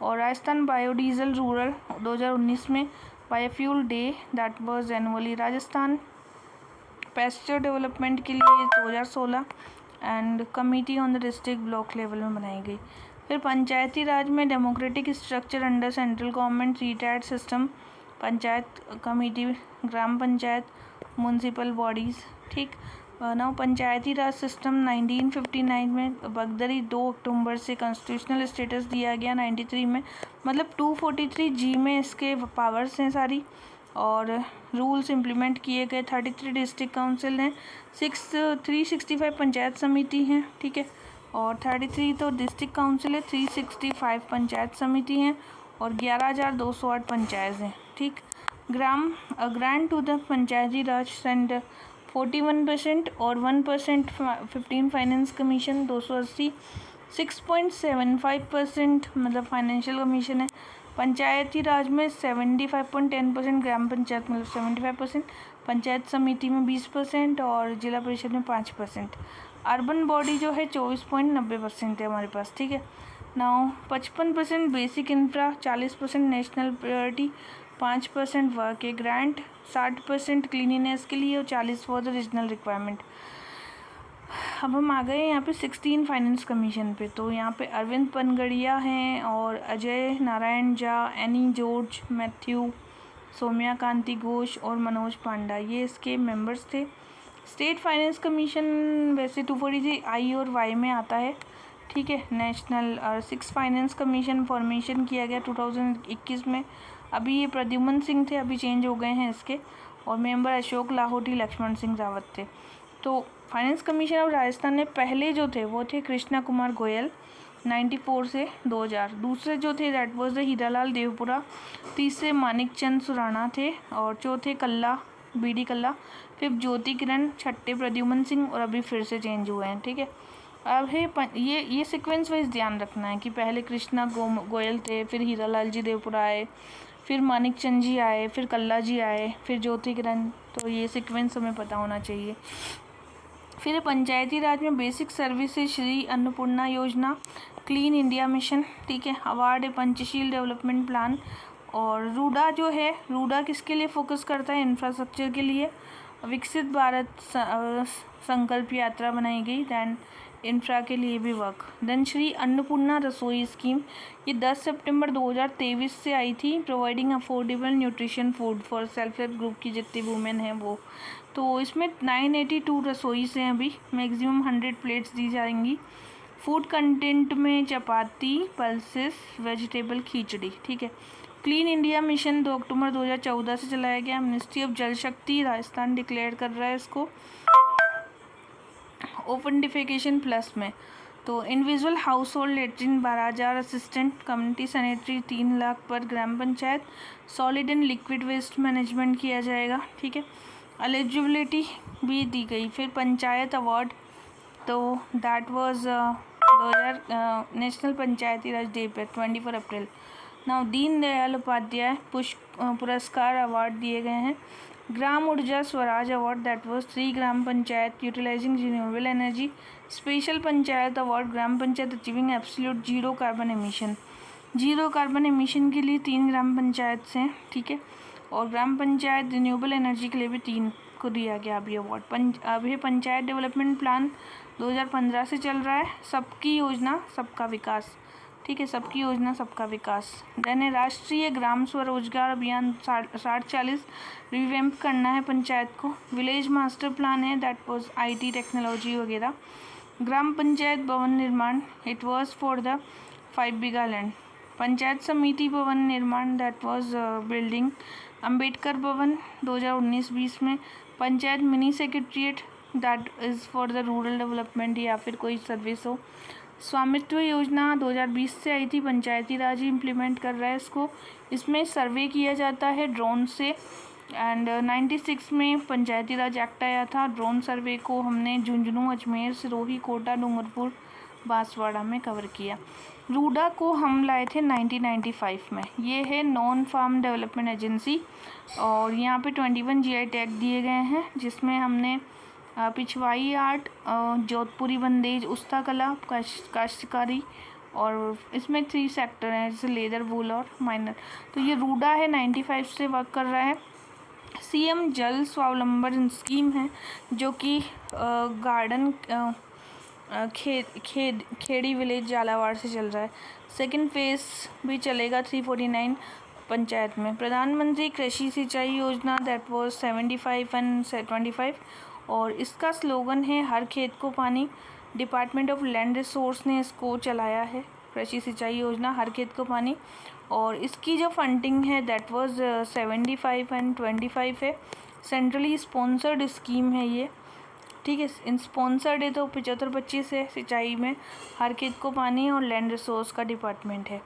और राजस्थान बायोडीजल रूरल 2019 में, biofuel day that was annually. Rajasthan pasture development के लिए 2016, and committee on the district block level में बनाई गई। फिर पंचायती राज में democratic structure under central government, retired system, panchayat committee, gram panchayat, municipal bodies, ठीक। नाउ पंचायती राज सिस्टम 1959 में बगदरी 2 अक्टूबर से कॉन्स्टिट्यूशनल स्टेटस दिया गया। 93 में, मतलब 243G में इसके पावर्स हैं सारी, और रूल्स इम्प्लीमेंट किए गए। 33 डिस्ट्रिक्ट काउंसिल हैं, 365 पंचायत समिति हैं, ठीक है। और 33 तो डिस्ट्रिक्ट काउंसिल है, 365 पंचायत समिति हैं, और 11,208 पंचायत हैं, ठीक। Grant to the Panchayati Raj centre 41% और 1% 15 फाइनेंस कमीशन 280, 6.75% मतलब फाइनेंशियल कमीशन है। पंचायती राज में 75.10% ग्राम पंचायत मतलब 75%, पंचायत समिति में 20% और जिला परिषद में 5%। अर्बन बॉडी जो है 24.90% है हमारे पास, ठीक है। Now 55% basic infra, 40% national priority, 5% work grant, 60% cleanliness के लिए और 40 फॉर द रीजनल रिक्वायरमेंट। अब हम आ गए यहाँ पे 16 फाइनेंस कमीशन पे। तो यहाँ पे अरविंद पनगड़िया हैं और Ajay Narayan Jha, Annie George, Mathew, Soumya Kanti Ghosh और मनोज पांडा, ये इसके मेंबर्स थे। स्टेट फाइनेंस कमीशन वैसे 243 आई और वाई में आता है, ठीक है। नेशनल 6 फाइनेंस कमीशन फॉर्मेशन किया गया 2021 में। अभी ये प्रद्युमन सिंह थे, अभी चेंज हो गए हैं इसके, और मेंबर अशोक लाहोटी, लक्ष्मण सिंह रावत थे। तो फाइनेंस कमीशन ऑफ राजस्थान में पहले जो थे वो थे कृष्णा कुमार गोयल 94 से 2000। दूसरे जो थे that was the Hiralal Devpura. तीसरे मानिक चंद सुराणा थे, और चौथे कल्ला बीडी कल्ला। फिफ्थ ज्योति किरण, छठे प्रद्युमन सिंह, और अभी फिर से चेंज हुए हैं, ठीक है। अब है ये सीक्वेंस वाइज ध्यान रखना है कि पहले कृष्णा गोयल थे, फिर हीरालाल जी देवपुरा आए, फिर मानिक चंद जी आए, फिर कल्ला जी आए, फिर ज्योति किरण। तो ये सीक्वेंस हमें पता होना चाहिए। फिर पंचायती राज में बेसिक सर्विसेज श्री अन्नपूर्णा योजना, क्लीन इंडिया मिशन, ठीक है। अवार्ड है पंचशील डेवलपमेंट प्लान। और रूडा जो है, रूडा किसके लिए फोकस करता है? इंफ्रास्ट्रक्चर के लिए। विकसित भारत संकल्प यात्रा बनाई गई, दैन इंफ्रा के लिए भी वर्क। देन श्री अन्नपूर्णा रसोई स्कीम, ये 10 सितंबर 2023 से आई थी। Providing affordable nutrition food for self help group की जितनी वुमेन हैं वो। तो इसमें 982 रसोई से अभी मैक्सिमम 100 प्लेट्स दी जाएंगी। फूड कंटेंट में चपाती, पल्सेस, वेजिटेबल खिचड़ी, ठीक है। क्लीन इंडिया मिशन 2 अक्टूबर 2014 से चलाया गया। मिनिस्ट्री ऑफ जल शक्ति राजस्थान डिक्लेयर कर रहा है इसको ओपन डिफेकेशन प्लस में। तो individual household latrine 12,000, assistant community sanitary 3 lakh पर gram panchayat. Solid and liquid waste management किया जाएगा, ठीक है। एलिजिबिलिटी भी दी गई। फिर पंचायत अवार्ड, तो that was 2000 national Panchayati Raj day पे 24 अप्रैल। नाउ दीन दयाल उपाध्याय पुरस्कार अवार्ड दिए गए हैं। ग्राम ऊर्जा स्वराज अवार्ड, दैट वाज 3 ग्राम panchayat utilising renewable energy. Special panchayat award, ग्राम panchayat achieving absolute zero carbon emission. Zero carbon emission के लिए 3 ग्राम पंचायत से, ठीक है। और ग्राम पंचायत रिन्यूएबल एनर्जी के लिए भी 3 को दिया गया अभी अवार्ड। अभी पंचायत डेवलपमेंट प्लान 2015 से चल रहा है। सबकी योजना सबका विकास, ठीक है। सबकी योजना सबका विकास। देन है राष्ट्रीय ग्राम स्वरोजगार अभियान 60-40 रिवैम्प करना है पंचायत को। विलेज मास्टर प्लान है, दैट वाज IT टेक्नोलॉजी वगैरह। ग्राम पंचायत भवन निर्माण, it was for the 5 bigha land. Panchayat समिति भवन निर्माण, दैट वाज बिल्डिंग। अंबेडकर भवन 2019-20 में। Panchayat mini secretariat, that is for the rural development या फिर कोई सर्विस हो। स्वामित्व योजना 2020 से आई थी, पंचायती राज ही इम्प्लीमेंट कर रहा है इसको। इसमें सर्वे किया जाता है ड्रोन से। एंड 96 में पंचायती राज एक्ट आया था। ड्रोन सर्वे को हमने झुंझुनू, अजमेर, सिरोही, कोटा, डूंगरपुर, बांसवाड़ा में कवर किया। रूडा को हम लाए थे 1995 में। ये है नॉन फार्म डेवलपमेंट एजेंसी, और यहाँ पे 21 GI टैग दिए गए हैं, जिसमें हमने पिछवाई आर्ट, जोधपुरी बंदेज, उस्ता कला, काश्तकारी, और इसमें 3 सेक्टर हैं जैसे लेदर, वूल और माइनर। तो ये रूडा है, 95 से वर्क कर रहा है। CM जल स्वावलंबन स्कीम है, जो कि गार्डन खेड़ी विलेज झालावाड़ से चल रहा है। सेकंड फेज भी चलेगा 349 पंचायत में। प्रधानमंत्री कृषि सिंचाई योजना, दैट वाज 75 एंड 25, और इसका स्लोगन है हर खेत को पानी। डिपार्टमेंट ऑफ लैंड रिसोर्स ने इसको चलाया है, कृषि सिंचाई योजना हर खेत को पानी। और इसकी जो फंडिंग है दैट वाज 75 एंड 25 है। सेंट्रली स्पॉन्सर्ड स्कीम है ये, ठीक है। इन स्पॉन्सर्ड है तो 75-25 है सिंचाई में, हर खेत को पानी, और लैंड रिसोर्स का डिपार्टमेंट है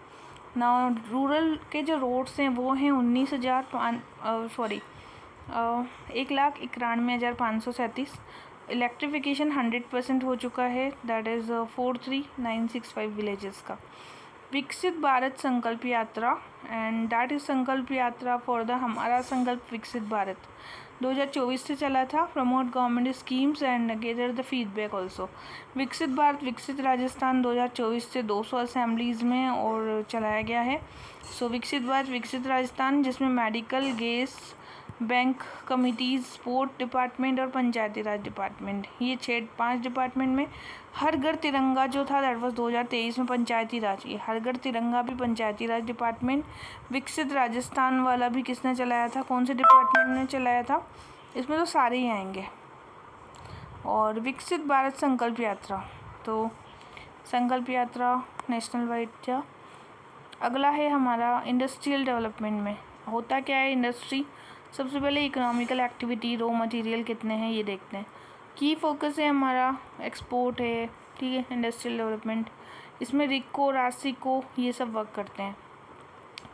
ना। रूरल के जो रोड्स हैं वो हैं 1,91,537। इलेक्ट्रिफिकेशन 100% हो चुका है, दैट इज़ 43965 विलेजेस का। विकसित भारत संकल्प यात्रा, एंड दैट इज संकल्प यात्रा फॉर द हमारा संकल्प विकसित भारत 2024 से चला था। Promote government schemes and gather the feedback also. विकसित भारत विकसित राजस्थान 2024 से 200 असेंबलीज़ में और चलाया गया है। सो विकसित भारत विकसित राजस्थान, जिसमें medical, gas, bank committees, sport department और पंचायती राज डिपार्टमेंट, ये 5 डिपार्टमेंट में हर घर तिरंगा जो था दैट वाज 2023 में पंचायती राज। ये हर घर तिरंगा भी पंचायती राज डिपार्टमेंट। विकसित राजस्थान वाला भी किसने चलाया था, कौन से डिपार्टमेंट ने चलाया था, इसमें तो सारे ही आएंगे। और विकसित भारत संकल्प यात्रा, तो संकल्प यात्रा नेशनल वाइड था। अगला है हमारा इंडस्ट्रियल डेवलपमेंट में होता क्या है इंडस्ट्री। सबसे पहले इकोनॉमिकल एक्टिविटी, रॉ मटेरियल कितने हैं ये देखते हैं। की फोकस है हमारा एक्सपोर्ट है, ठीक है। इंडस्ट्रियल डेवलपमेंट इसमें रिको, रासिको ये सब वर्क करते हैं।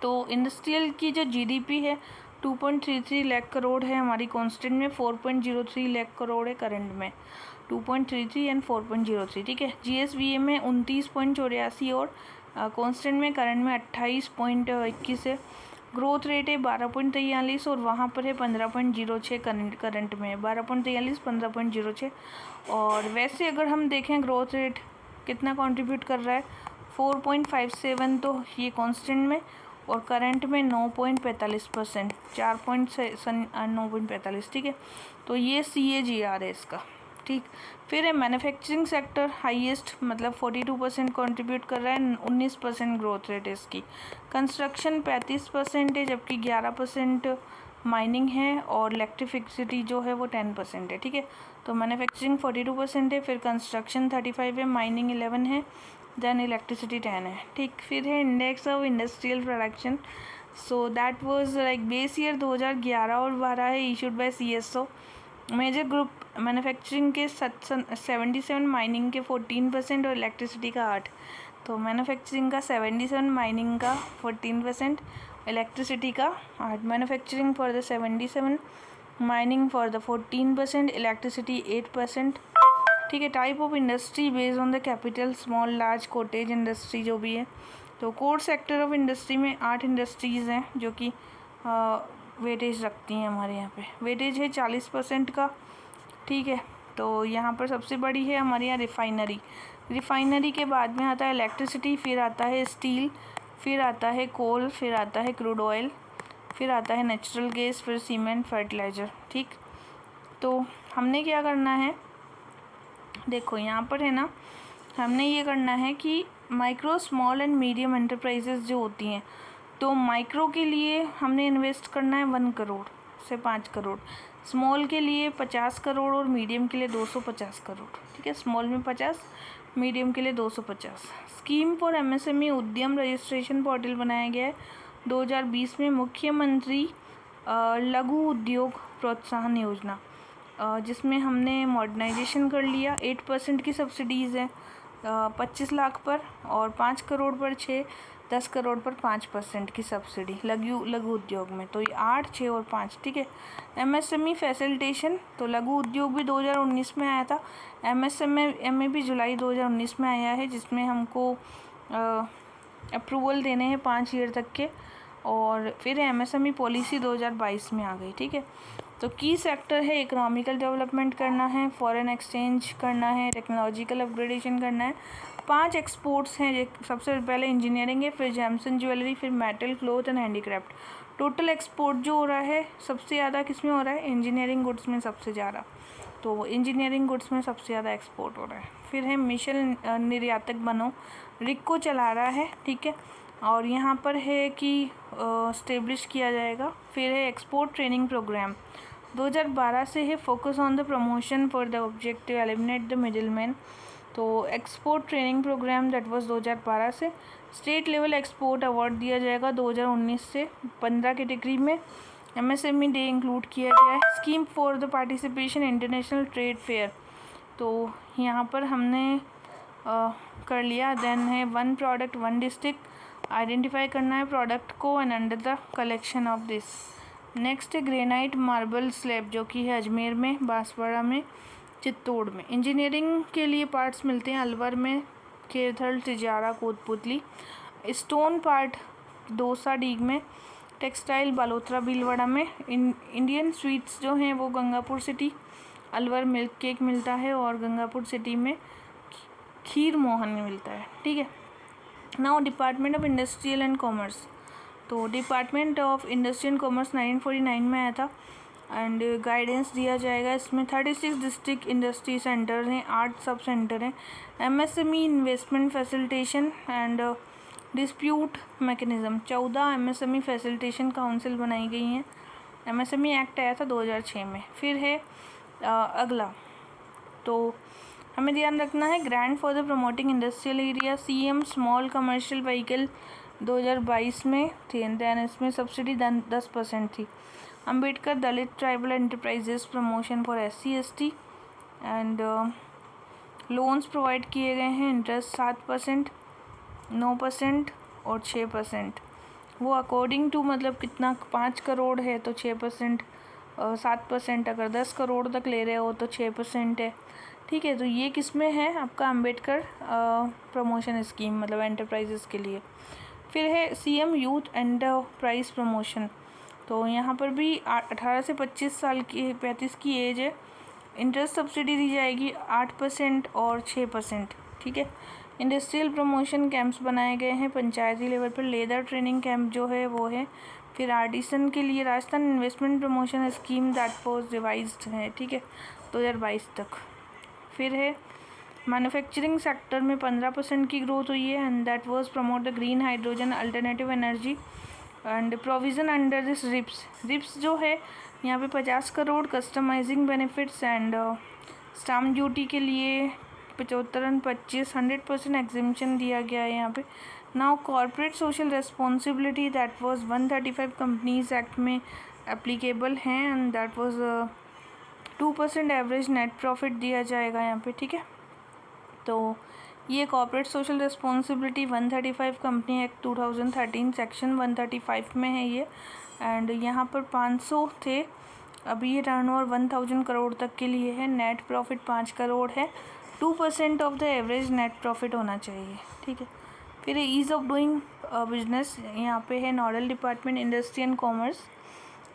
तो इंडस्ट्रियल की जो जीडीपी है 2.33 लाख करोड़ है हमारी कांस्टेंट में, 4.03 लाख करोड़ है करंट में, 2.33 एंड 4.03, ठीक है। जीएसवीए में 29.84 और कांस्टेंट में करंट में 28.21 है। ग्रोथ रेट है 12.43 और वहाँ पर है 15.06 करंट में, 12.43 15.06। और वैसे अगर हम देखें ग्रोथ रेट कितना कंट्रीब्यूट कर रहा है 4.57, तो ये कांस्टेंट में, और करंट में 9.45%, 9.45, ठीक है। तो ये CAGR है इसका, ठीक। फिर है मैन्युफैक्चरिंग सेक्टर हाईएस्ट, मतलब 42% कंट्रीब्यूट कर रहा है, 19% ग्रोथ रेट है इसकी। कंस्ट्रक्शन 35% है, जबकि 11% माइनिंग है, और इलेक्ट्रिसिटी जो है वो 10% है, ठीक है। तो मैन्युफैक्चरिंग 42% है, फिर कंस्ट्रक्शन 35 है, माइनिंग 11 है, देन इलेक्ट्रिसिटी 10 है, ठीक। फिर है index of industrial production, so that was like base year 2011 और 12 है, issued by CSO। Major group manufacturing के 77, माइनिंग के 14% और इलेक्ट्रिसिटी का 8। तो मैन्युफैक्चरिंग का 77, माइनिंग का 14%, इलेक्ट्रिसिटी का 8। Manufacturing for the 77, mining for the 14%, electricity 8%, ठीक है। Type of industry based on the capital, small, large, cottage industry जो भी है। तो कोर सेक्टर ऑफ इंडस्ट्री में 8 इंडस्ट्रीज़ हैं जो कि वेटेज रखती हैं हमारे यहाँ पे। वेटेज है 40% का, ठीक है। तो यहाँ पर सबसे बड़ी है हमारे यहाँ रिफाइनरी। रिफाइनरी के बाद में आता है इलेक्ट्रिसिटी, फिर आता है स्टील, फिर आता है कोल, फिर आता है क्रूड ऑयल, फिर आता है नेचुरल गैस, फिर सीमेंट, फर्टिलाइज़र, ठीक। तो हमने क्या करना है, देखो यहाँ पर है ना, हमने ये करना है कि micro, small and medium enterprises जो होती हैं, तो माइक्रो के लिए हमने इन्वेस्ट करना है 1 करोड़ से 5 करोड़, स्मॉल के लिए 50 करोड़ और मीडियम के लिए 250 करोड़, ठीक है। स्मॉल में 50, मीडियम के लिए 250। स्कीम फॉर MSME उद्यम रजिस्ट्रेशन पोर्टल बनाया गया है 2020 में। मुख्यमंत्री लघु उद्योग प्रोत्साहन योजना, जिसमें हमने मॉडर्नाइजेशन कर लिया। 8% की सब्सिडीज़ हैं 25 लाख पर, और 5 करोड़ पर 6, 10 करोड़ पर 5% की सब्सिडी लघु उद्योग में। तो ये 8, 6 और 5, ठीक है। MSME फैसिलिटेशन, तो लघु उद्योग भी 2019 में आया था, MSME भी जुलाई 2019 में आया है, जिसमें हमको अप्रूवल देने हैं 5 ईयर तक के। और फिर MSME पॉलिसी 2022 में आ गई, ठीक है। तो की सेक्टर है इकोनॉमिकल डेवलपमेंट करना है, फॉरेन एक्सचेंज करना है, टेक्नोलॉजिकल अपग्रेडेशन करना है। 5 एक्सपोर्ट्स हैं, सबसे पहले इंजीनियरिंग है, फिर जेम्स एंड ज्वेलरी, फिर metal, cloth and handicraft. Total export जो हो रहा है सबसे ज़्यादा किस में हो रहा है, इंजीनियरिंग गुड्स में सबसे ज़्यादा। तो इंजीनियरिंग गुड्स में सबसे ज़्यादा एक्सपोर्ट हो रहा है। फिर है मिशन निर्यातक बनो, रिको चला रहा है, ठीक है। और यहाँ पर है कि स्टेब्लिश किया जाएगा। फिर है एक्सपोर्ट ट्रेनिंग प्रोग्राम 2012 से है, focus on the promotion for the objective eliminate the middle man. तो export training program that was 2012 से। स्टेट लेवल एक्सपोर्ट अवार्ड दिया जाएगा 2019 से 15 कैटेगरी में। MSME डे इंक्लूड किया गया है। Scheme for the participation international trade fair, तो यहाँ पर हमने कर लिया। देन है 1 प्रोडक्ट 1 डिस्ट्रिक्ट, आइडेंटिफाई करना है प्रोडक्ट को and under the collection of this. Next है ग्रेनाइट मार्बल स्लैब, जो कि है अजमेर में, बांसवाड़ा में, चित्तौड़ में। इंजीनियरिंग के लिए पार्ट्स मिलते हैं अलवर में, केरथल, तिजारा, कोटपुतली। स्टोन पार्ट दौसा डीग में, टेक्सटाइल बालोतरा भीलवाड़ा में। इंडियन स्वीट्स जो हैं वो Gangapur city, Alwar milk cake मिलता है, और गंगापुर सिटी में खीर मोहन मिलता है, ठीक है। Now department of industrial and commerce, तो department of industry and commerce 1949 में आया था एंड गाइडेंस दिया जाएगा इसमें। 36 डिस्ट्रिक्ट इंडस्ट्री सेंटर हैं, 8 सब सेंटर हैं। MSME investment facilitation and dispute mechanism, 14 MSME facilitation council बनाई गई हैं। एमएसएमई एक्ट आया था 2006 में। फिर है अगला, तो हमें ध्यान रखना है grant for the promoting industrial area, CM small commercial vehicle 2022 में थी, दैन इसमें सब्सिडी 10% थी। Ambedkar Dalit tribal enterprises promotion for SC/ST and loans provide किए गए हैं, इंटरेस्ट 7%, 9% और 6%। वो अकॉर्डिंग टू मतलब कितना 5 करोड़ है तो 6%, 7%, अगर 10 करोड़ तक ले रहे हो तो 6% है। ठीक है, तो ये किस में है आपका अंबेडकर प्रमोशन स्कीम, मतलब एंटरप्राइजेस के लिए। फिर है सीएम यूथ एंटरप्राइज प्रमोशन, तो यहाँ पर भी 18 से 25 साल की 35 की एज है। इंटरेस्ट सब्सिडी दी जाएगी 8% और 6%। ठीक है, इंडस्ट्रियल प्रमोशन कैंप्स बनाए गए हैं पंचायती लेवल पर, लेदर ट्रेनिंग कैंप जो है वो है। फिर आर्टिसन के लिए Rajasthan investment promotion scheme that was revised है, ठीक है, 2022 तक। फिर है मैन्युफैक्चरिंग सेक्टर में 15% की ग्रोथ हुई है and that was promote the green hydrogen alternative energy and provision under this RIPS जो है यहाँ पे 50 crore customising benefits and stamp duty के लिए 75 25 100% एग्जिम्पशन दिया गया है यहाँ पे। Now corporate social responsibility that was 135 companies act में एप्लीकेबल हैं and that was 2% average net profit दिया जाएगा यहाँ पे। ठीक है, तो ये corporate social responsibility 135 company act 2013 section 135 में है ये, एंड यहाँ पर 500 थे, अभी ये टर्नओवर 1000 करोड़ तक के लिए है। नेट प्रॉफिट 5 करोड़ है, 2% of the average net profit होना चाहिए। ठीक है, फिर ईज़ ऑफ डूइंग बिजनेस, यहाँ पे है nodal department industry and commerce.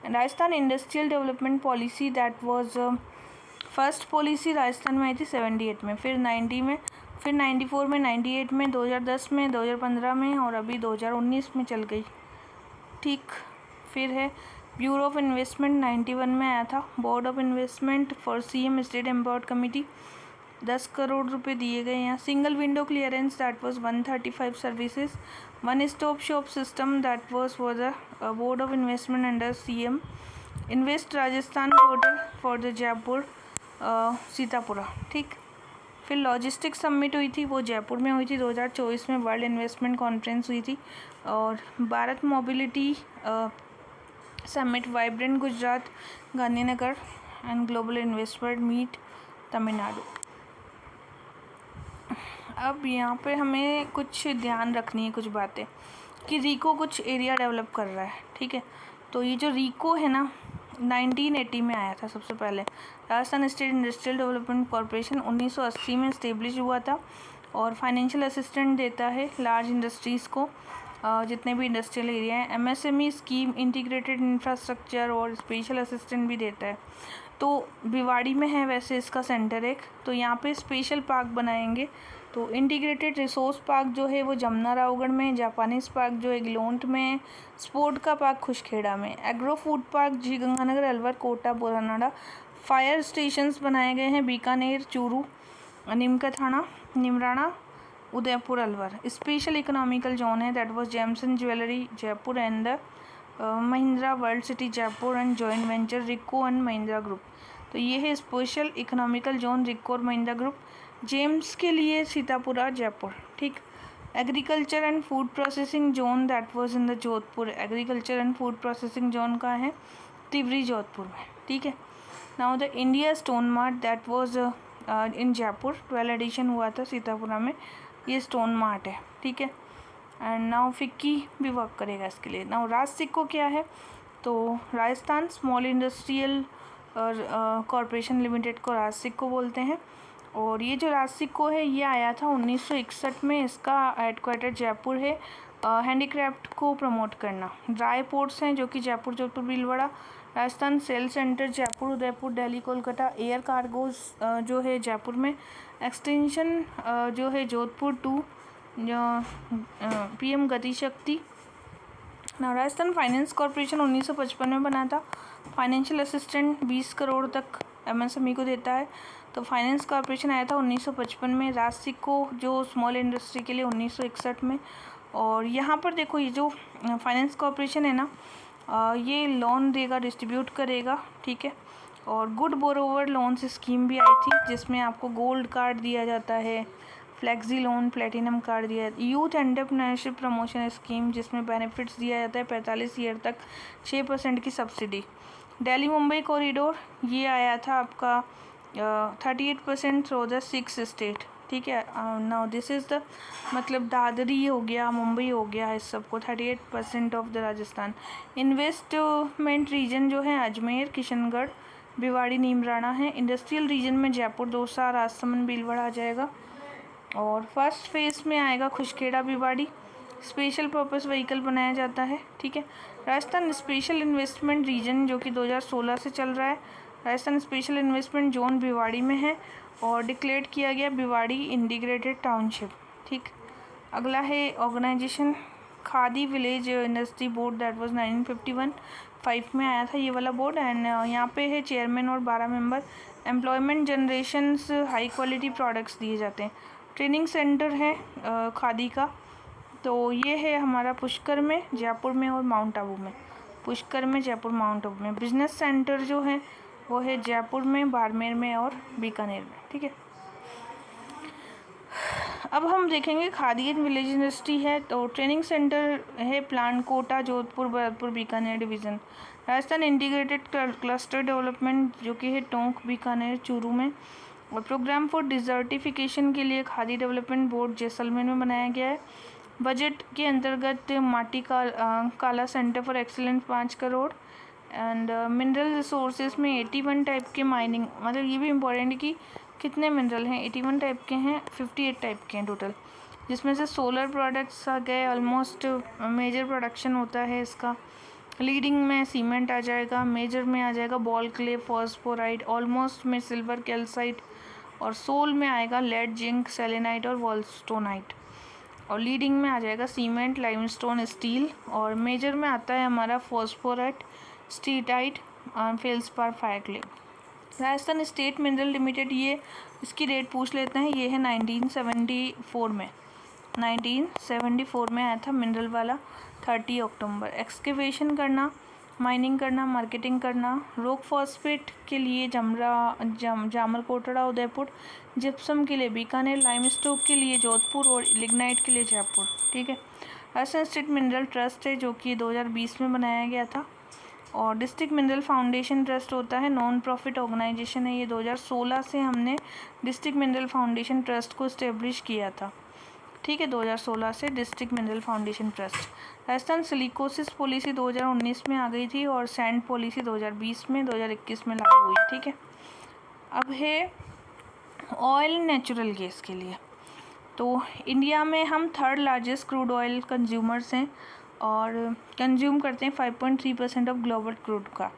Rajasthan industrial development policy that was first policy Rajasthan में आई थी 78 में, फिर 90 में, फिर 94 में, 98 में, 2010 में, 2015 में और अभी 2019 में चल गई। ठीक, फिर है ब्यूरो ऑफ इन्वेस्टमेंट 91 में आया था। Board of investment for CM state empowered committee 10 crore रुपए दिए गए यहाँ। Single window clearance that was 135 services. One stop shop system that was for the board of investment under CM. Invest Rajasthan portal for the Jaipur Sitapura. ठीक, फिर logistics summit हुई थी, वो जयपुर में हुई थी 2024 में, वर्ल्ड इन्वेस्टमेंट कॉन्फ्रेंस हुई थी। और Bharat mobility summit vibrant Gujarat Gandhinagar and global investment meet Tamil Nadu. अब यहाँ पे हमें कुछ ध्यान रखनी है, कुछ बातें कि रिको कुछ एरिया डेवलप कर रहा है। ठीक है, तो ये जो रिको है ना 1980 में आया था सबसे पहले। Rajasthan state industrial development corporation 1980 में इस्टेब्लिश हुआ था और फाइनेंशियल असिस्टेंट देता है लार्ज इंडस्ट्रीज़ को, जितने भी इंडस्ट्रियल एरिया हैं। एमएसएमई स्कीम, इंटीग्रेटेड इंफ्रास्ट्रक्चर और स्पेशल असिस्टेंट भी देता है। तो भिवाड़ी में है वैसे इसका सेंटर एक, तो यहाँ पे स्पेशल पार्क बनाएंगे। तो इंटीग्रेटेड रिसोर्स पार्क जो है वो जमुना रावगढ़ में, जापानीज पार्क जो है गिलोंट में, स्पोर्ट का पार्क खुशखेड़ा में, एग्रो फूड पार्क जी गंगानगर, अलवर, कोटा, बोरानाडा। फायर स्टेशंस बनाए गए हैं Bikaner, Churu, Neemka Thana, Neemrana, Udaipur, Alwar. Special economical zone है that was gems and jewellery Jaipur and the Mahindra world city Jaipur and joint venture RIICO and Mahindra group. तो ये है स्पेशल इकोनॉमिकल जोन रिको और महिंद्रा ग्रुप। जेम्स के लिए सीतापुरा जयपुर। ठीक, agriculture and food processing zone that was in the Jodhpur. Agriculture and food processing zone का है तिवरी जोधपुर में। ठीक है, now the India stone mart that was in Jaipur, 12 edition हुआ था सीतापुरा में, ये स्टोन मार्ट है। ठीक है, एंड नाउ फिक्की भी वर्क करेगा इसके लिए। नाउ राज सिक्को क्या है, तो राजस्थान स्मॉल इंडस्ट्रियल और कॉरपोरेशन लिमिटेड को राज सिक्को बोलते हैं। और ये जो राज सिक्को है ये आया था 1961 में, इसका हेडक्वार्टर जयपुर है। हैंडीक्राफ्ट को प्रमोट करना। ड्राई पोर्ट्स हैं जो कि Jaipur, Jodhpur, Bhilwara. Rajasthan sale centre Jaipur, Udaipur, Delhi, Kolkata. Air cargos जो है जयपुर में। एक्सटेंशन जो है जोधपुर टू पीएम गति शक्ति ना राजस्थान फाइनेंस कॉर्पोरेशन 1955 में बना था। फाइनेंशियल असिस्टेंट 20 करोड़ तक एमएसएमई को देता है। तो फाइनेंस कॉर्पोरेशन आया था 1955 में, रासिको जो स्मॉल इंडस्ट्री के लिए 1961 में। और यहाँ पर देखो ये जो फाइनेंस कॉर्पोरेशन है ना, ये लोन देगा, डिस्ट्रीब्यूट करेगा, ठीक है। और गुड बोरोवर लोन्स स्कीम भी आई थी जिसमें आपको गोल्ड कार्ड दिया जाता है, फ्लेक्सी लोन, प्लेटिनम कार्ड दिया जाता है। यूथ एंटरप्रेन्योरशिप प्रमोशन स्कीम जिसमें बेनिफिट्स दिया जाता है 45 ईयर तक, 6% की सब्सिडी। दिल्ली मुंबई कॉरिडोर ये आया था आपका 38% थ्रू द 6 स्टेट, ठीक है। नाउ दिस इज़ द मतलब दादरी हो गया, मुंबई हो गया, इस सबको 38% of the Rajasthan. Investment region जो है अजमेर, किशनगढ़, भिवाड़ी, नीमराना है। इंडस्ट्रियल रीजन में जयपुर, दौसा, राजसमंद, भीलवाड़ा आ जाएगा। और फर्स्ट फेज़ में आएगा Khushkhera, Bhiwadi. Special purpose vehicle बनाया जाता है, ठीक है। राजस्थान स्पेशल इन्वेस्टमेंट रीजन जो कि 2016 से चल रहा है, Rajasthan special investment zone Bhiwadi में है और डिक्लेयर किया गया भिवाड़ी इंटीग्रेटेड टाउनशिप, ठीक। अगला है organisation Khadi village industry board, that was 1951 में आया था ये वाला बोर्ड। एंड यहाँ पे है चेयरमैन और 12 member. Employment generations, high quality products दिए जाते हैं। ट्रेनिंग सेंटर है खादी का, तो ये है हमारा पुष्कर में, जयपुर में और माउंट आबू में। पुष्कर में, जयपुर, माउंट आबू में। बिजनेस सेंटर जो है वो है जयपुर में, बाड़मेर में और बीकानेर में, ठीक है। अब हम देखेंगे खादी एंड विलेज इंडस्ट्री है, तो ट्रेनिंग सेंटर है plant Kota, Jodhpur, Bharatpur, Bikaner division. Rajasthan integrated cluster development जो कि है टोंक, बीकानेर, चूरू में। और प्रोग्राम फॉर डिजर्टिफिकेशन के लिए खादी डेवलपमेंट बोर्ड जैसलमेर में बनाया गया है। बजट के अंतर्गत माटी काला centre for excellence 5 crore. And mineral resources में 81 टाइप के माइनिंग, मतलब ये भी इम्पोर्टेंट है कि कितने मिनरल हैं, 81 टाइप के हैं, 58 टाइप के हैं टोटल, जिसमें से सोलर प्रोडक्ट्स आ गए, ऑलमोस्ट मेजर प्रोडक्शन होता है इसका। लीडिंग में सीमेंट आ जाएगा, मेजर में आ जाएगा बॉल क्ले, फॉस्फोराइड, ऑलमोस्ट में सिल्वर कैल्साइट, और सोल में आएगा लेड, जिंक, सेलेनाइट और वॉलस्टोनाइट। और लीडिंग में आ जाएगा सीमेंट, लाइमस्टोन, स्टील। और मेजर में आता है हमारा phosphorite, steatite, feldspar, fire clay. Rajasthan state mineral limited, ये इसकी डेट पूछ लेते हैं, ये है 1974 में, 1974 में आया था मिनरल वाला, 30 अक्टूबर। एक्सकेवेशन करना, माइनिंग करना, मार्केटिंग करना। रॉक फॉस्फेट के लिए जामर कोटड़ा, उदयपुर। जिप्सम के लिए बीकानेर, लाइमस्टोन के लिए जोधपुर और लिग्नाइट के लिए जयपुर, ठीक है। राजस्थान स्टेट मिनरल ट्रस्ट है जो कि 2020 में बनाया गया था। और डिस्ट्रिक्ट मिनरल फाउंडेशन ट्रस्ट होता है, नॉन प्रॉफिट ऑर्गेनाइजेशन है ये। 2016 से हमने डिस्ट्रिक्ट मिनरल फाउंडेशन ट्रस्ट को इस्टेब्लिश किया था, ठीक है। 2016 से district mineral foundation trust. Rajasthan silicosis policy 2019 में आ गई थी और सैंड पॉलिसी 2020 में, 2021 में लागू हुई, ठीक है। अब है ऑयल नेचुरल गैस के लिए, तो इंडिया में हम 3rd largest crude oil consumers हैं और कंज्यूम करते हैं 5.3% ऑफ ग्लोबल क्रूड का।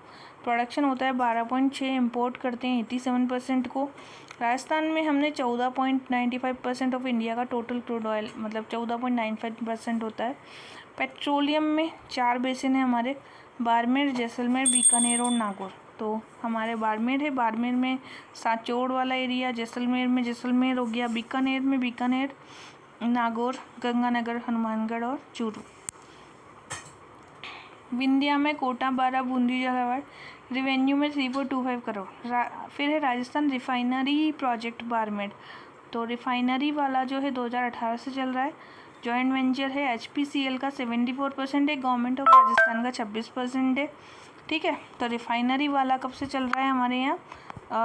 प्रोडक्शन होता है 12.6, इंपोर्ट करते हैं 87% को। राजस्थान में हमने 14.95% ऑफ इंडिया का टोटल क्रूड ऑयल, मतलब 14.95% होता है। पेट्रोलियम में 4 बेसिन है हमारे, बाड़मेर, जैसलमेर, बीकानेर और नागौर। तो हमारे बाड़मेर है, बाड़मेर में सांचौड़ वाला एरिया, जैसलमेर में जैसलमेर हो गया, बीकानेर में बीकानेर, नागौर, गंगानगर, हनुमानगढ़ और चूरू। विंध्या में कोटा, 12, बूंदी, झालावाड़। रेवेन्यू में 3.25 करोड़। फिर है राजस्थान रिफाइनरी प्रोजेक्ट बाड़मेर, तो रिफाइनरी वाला जो है 2018 से चल रहा है। जॉइंट वेंचर है HPCL का 74% है, गवर्नमेंट ऑफ राजस्थान का 26% है, ठीक है। तो रिफाइनरी वाला कब से चल रहा है हमारे यहाँ,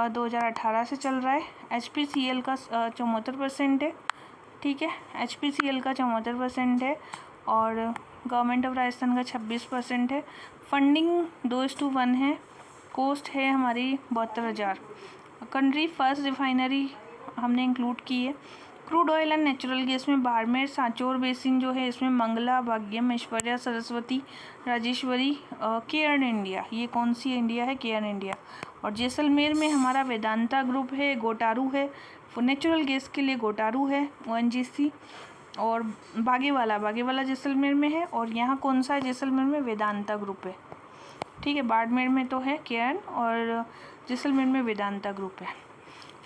2018 से चल रहा है। HPCL का 74% है, ठीक है। HPCL का 74% है और गवर्नमेंट ऑफ राजस्थान का 26% है। फंडिंग 2:1 है। कॉस्ट है हमारी 72,000। कंट्री फर्स्ट रिफाइनरी हमने इंक्लूड की है। Crude oil and natural gas में बाड़मेर, सांचौर बेसिन जो है इसमें मंगला, भाग्यम, ऐश्वर्या, सरस्वती, राजेश्वरी, केयर इंडिया, ये कौन सी इंडिया है, केयर इंडिया। और जैसलमेर में हमारा वेदांता ग्रुप है, गोटारू है, नेचुरल गैस के लिए गोटारू है, ONGC। और बागेवाला जैसलमेर में है, और यहाँ कौन सा है जैसलमेर में? वेदांता ग्रुप है, ठीक है। बाड़मेर में तो है केयर्न, और जैसलमेर में वेदांता ग्रुप है।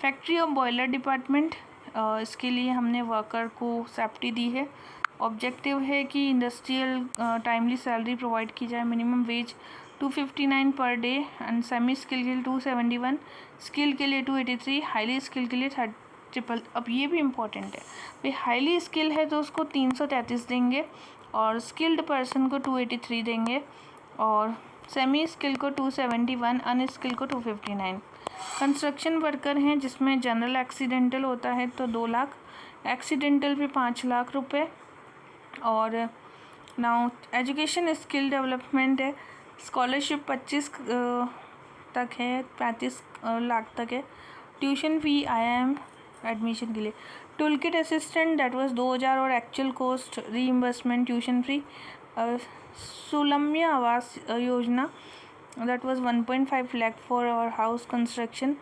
फैक्ट्री ऑफ बॉयलर डिपार्टमेंट, इसके लिए हमने वर्कर को सेफ्टी दी है। ऑब्जेक्टिव है कि इंडस्ट्रियल टाइमली सैलरी प्रोवाइड की जाए, minimum wage 259 per day, and semi skill के लिए 271, स्किल के लिए 283, हाईली स्किल के लिए 30। अब ये भी इम्पोर्टेंट है भाई, हाईली स्किल है तो उसको 333 देंगे, और स्किल्ड पर्सन को 283 देंगे, और सेमी स्किल को 271, अनस्किल को 259। कंस्ट्रक्शन वर्कर हैं जिसमें जनरल एक्सीडेंटल होता है तो 2 लाख, एक्सीडेंटल पे 5 लाख रुपए, और नाउ एजुकेशन स्किल डेवलपमेंट है, स्कॉलरशिप 25 तक है, 35 लाख तक है। ट्यूशन फ़ी IIM एडमिशन के लिए। Tool kit assistant that was 2000, और actual cost reimbursement tuition fee. सुलम्य आवास योजना दैट वाज 1.5 लाख फॉर और हाउस कंस्ट्रक्शन।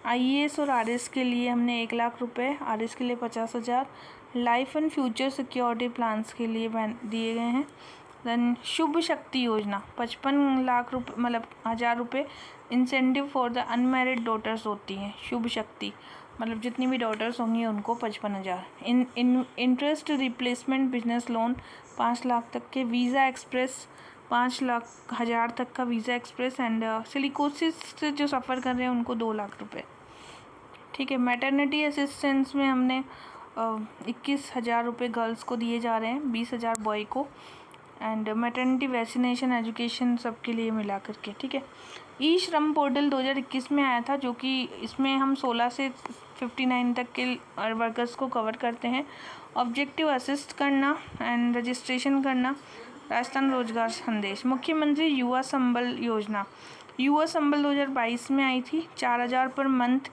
IAS और RS के लिए हमने 1 लाख रुपए, RS के लिए 50,000। Life and future security plans के लिए दिए गए हैं। देन शुभ शक्ति योजना 55 लाख रुपये, मतलब 1000 रुपये incentive for the unmarried daughters होती हैं। शुभ शक्ति मतलब जितनी भी डॉटर्स होंगी उनको 55,000। Interest replacement business loan 5 lakh तक के। वीज़ा एक्सप्रेस 5,00,000 तक का वीज़ा एक्सप्रेस, एंड सिलिकोसिस से जो सफ़र कर रहे हैं उनको 2 लाख रुपए, ठीक है। मैटरनिटी असिस्टेंस में हमने 21,000 रुपये गर्ल्स को दिए जा रहे हैं, 20,000 बॉय को, एंड मैटरनिटी वैक्सीनेशन एजुकेशन सबके लिए मिला करके, ठीक है। ई श्रम पोर्टल 2021 में आया था, जो कि इसमें हम 16 से 59 तक के वर्कर्स को कवर करते हैं। ऑब्जेक्टिव असिस्ट करना एंड रजिस्ट्रेशन करना। राजस्थान रोजगार संदेश। मुख्यमंत्री युवा संबल योजना, युवा संबल 2022 में आई थी। 4,000 पर मंथ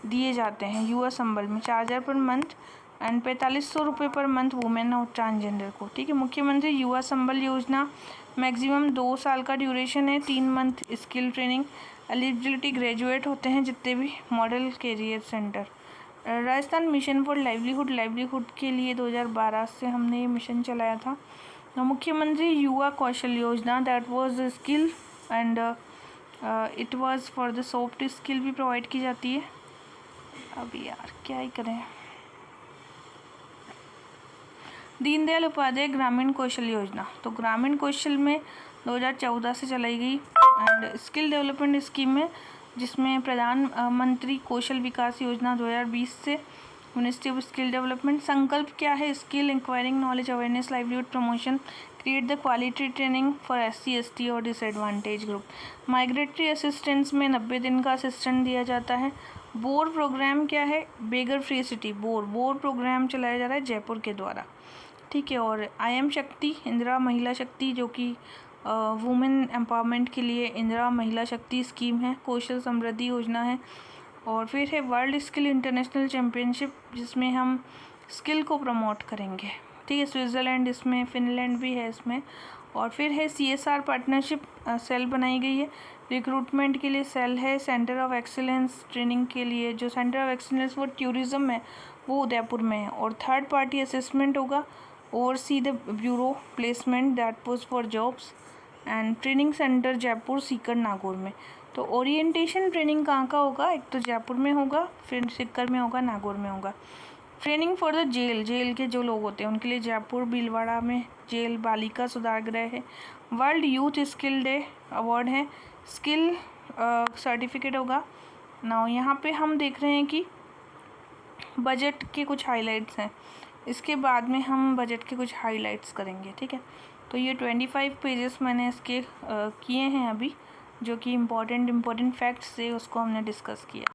दिए जाते हैं युवा संबल में, 4,000 पर मंथ, एंड 4500 रुपये पर मंथ वुमेन और ट्रांसजेंडर को, ठीक है। मुख्यमंत्री युवा संबल योजना मैक्सिमम 2 साल का ड्यूरेशन है, 3 month skill training. Eligibility graduate होते हैं जितने भी model career centre. Rajasthan mission for livelihood के लिए 2012 से हमने ये मिशन चलाया था। मुख्यमंत्री युवा Kaushal Yojana that was skill, and it was for the soft skill भी प्रोवाइड की जाती है। अब यार क्या ही करें। दीनदयाल उपाध्याय ग्रामीण कौशल योजना, तो ग्रामीण कौशल में 2014 से चलाई गई, एंड स्किल डेवलपमेंट स्कीम में जिसमें प्रधानमंत्री कौशल विकास योजना 2020 से मिनिस्ट्री ऑफ स्किल डेवलपमेंट। संकल्प क्या है? Skill enquiring knowledge awareness livelihood promotion, create the quality training for SC ST और डिसएडवांटेज ग्रुप। माइग्रेटरी असिस्टेंस में 90 दिन का असिस्टेंट दिया जाता है। बोर प्रोग्राम क्या है? बेगर फ्री सिटी बोर प्रोग्राम चलाया जा रहा है जयपुर के द्वारा, ठीक है। और IM शक्ति इंदिरा महिला शक्ति, जो कि वुमेन एम्पावरमेंट के लिए इंदिरा महिला शक्ति स्कीम है। कौशल समृद्धि योजना है। और फिर है वर्ल्ड स्किल इंटरनेशनल चैम्पियनशिप, जिसमें हम स्किल को प्रमोट करेंगे, ठीक है। स्विट्ज़रलैंड इसमें, फिनलैंड भी है इसमें। और फिर है CSR पार्टनरशिप सेल बनाई गई है। रिक्रूटमेंट के लिए सेल है। सेंटर ऑफ एक्सीलेंस ट्रेनिंग के लिए जो सेंटर ऑफ एक्सीलेंस वो टूरिज़्म है, वो उदयपुर में है। और थर्ड पार्टी असेसमेंट होगा। Oversee the bureau placement that post for jobs, and training centre Jaipur, Sikar, Nagaur में। तो ओरिएंटेशन ट्रेनिंग कहाँ का होगा? एक तो जयपुर में होगा, फिर सीकर में होगा, नागौर में होगा। ट्रेनिंग फॉर द जेल के जो लोग होते हैं उनके लिए जयपुर, भीलवाड़ा में जेल, बालिका सुधार गृह है। World youth skill day award है। स्किल सर्टिफिकेट होगा। नाउ यहाँ पे हम देख रहे हैं कि बजट के कुछ हाइलाइट्स हैं। इसके बाद में हम बजट के कुछ हाइलाइट्स करेंगे, ठीक है। तो ये 25 पेजेस मैंने इसके किए हैं अभी, जो कि इम्पोर्टेंट फैक्ट्स थे उसको हमने डिस्कस किया।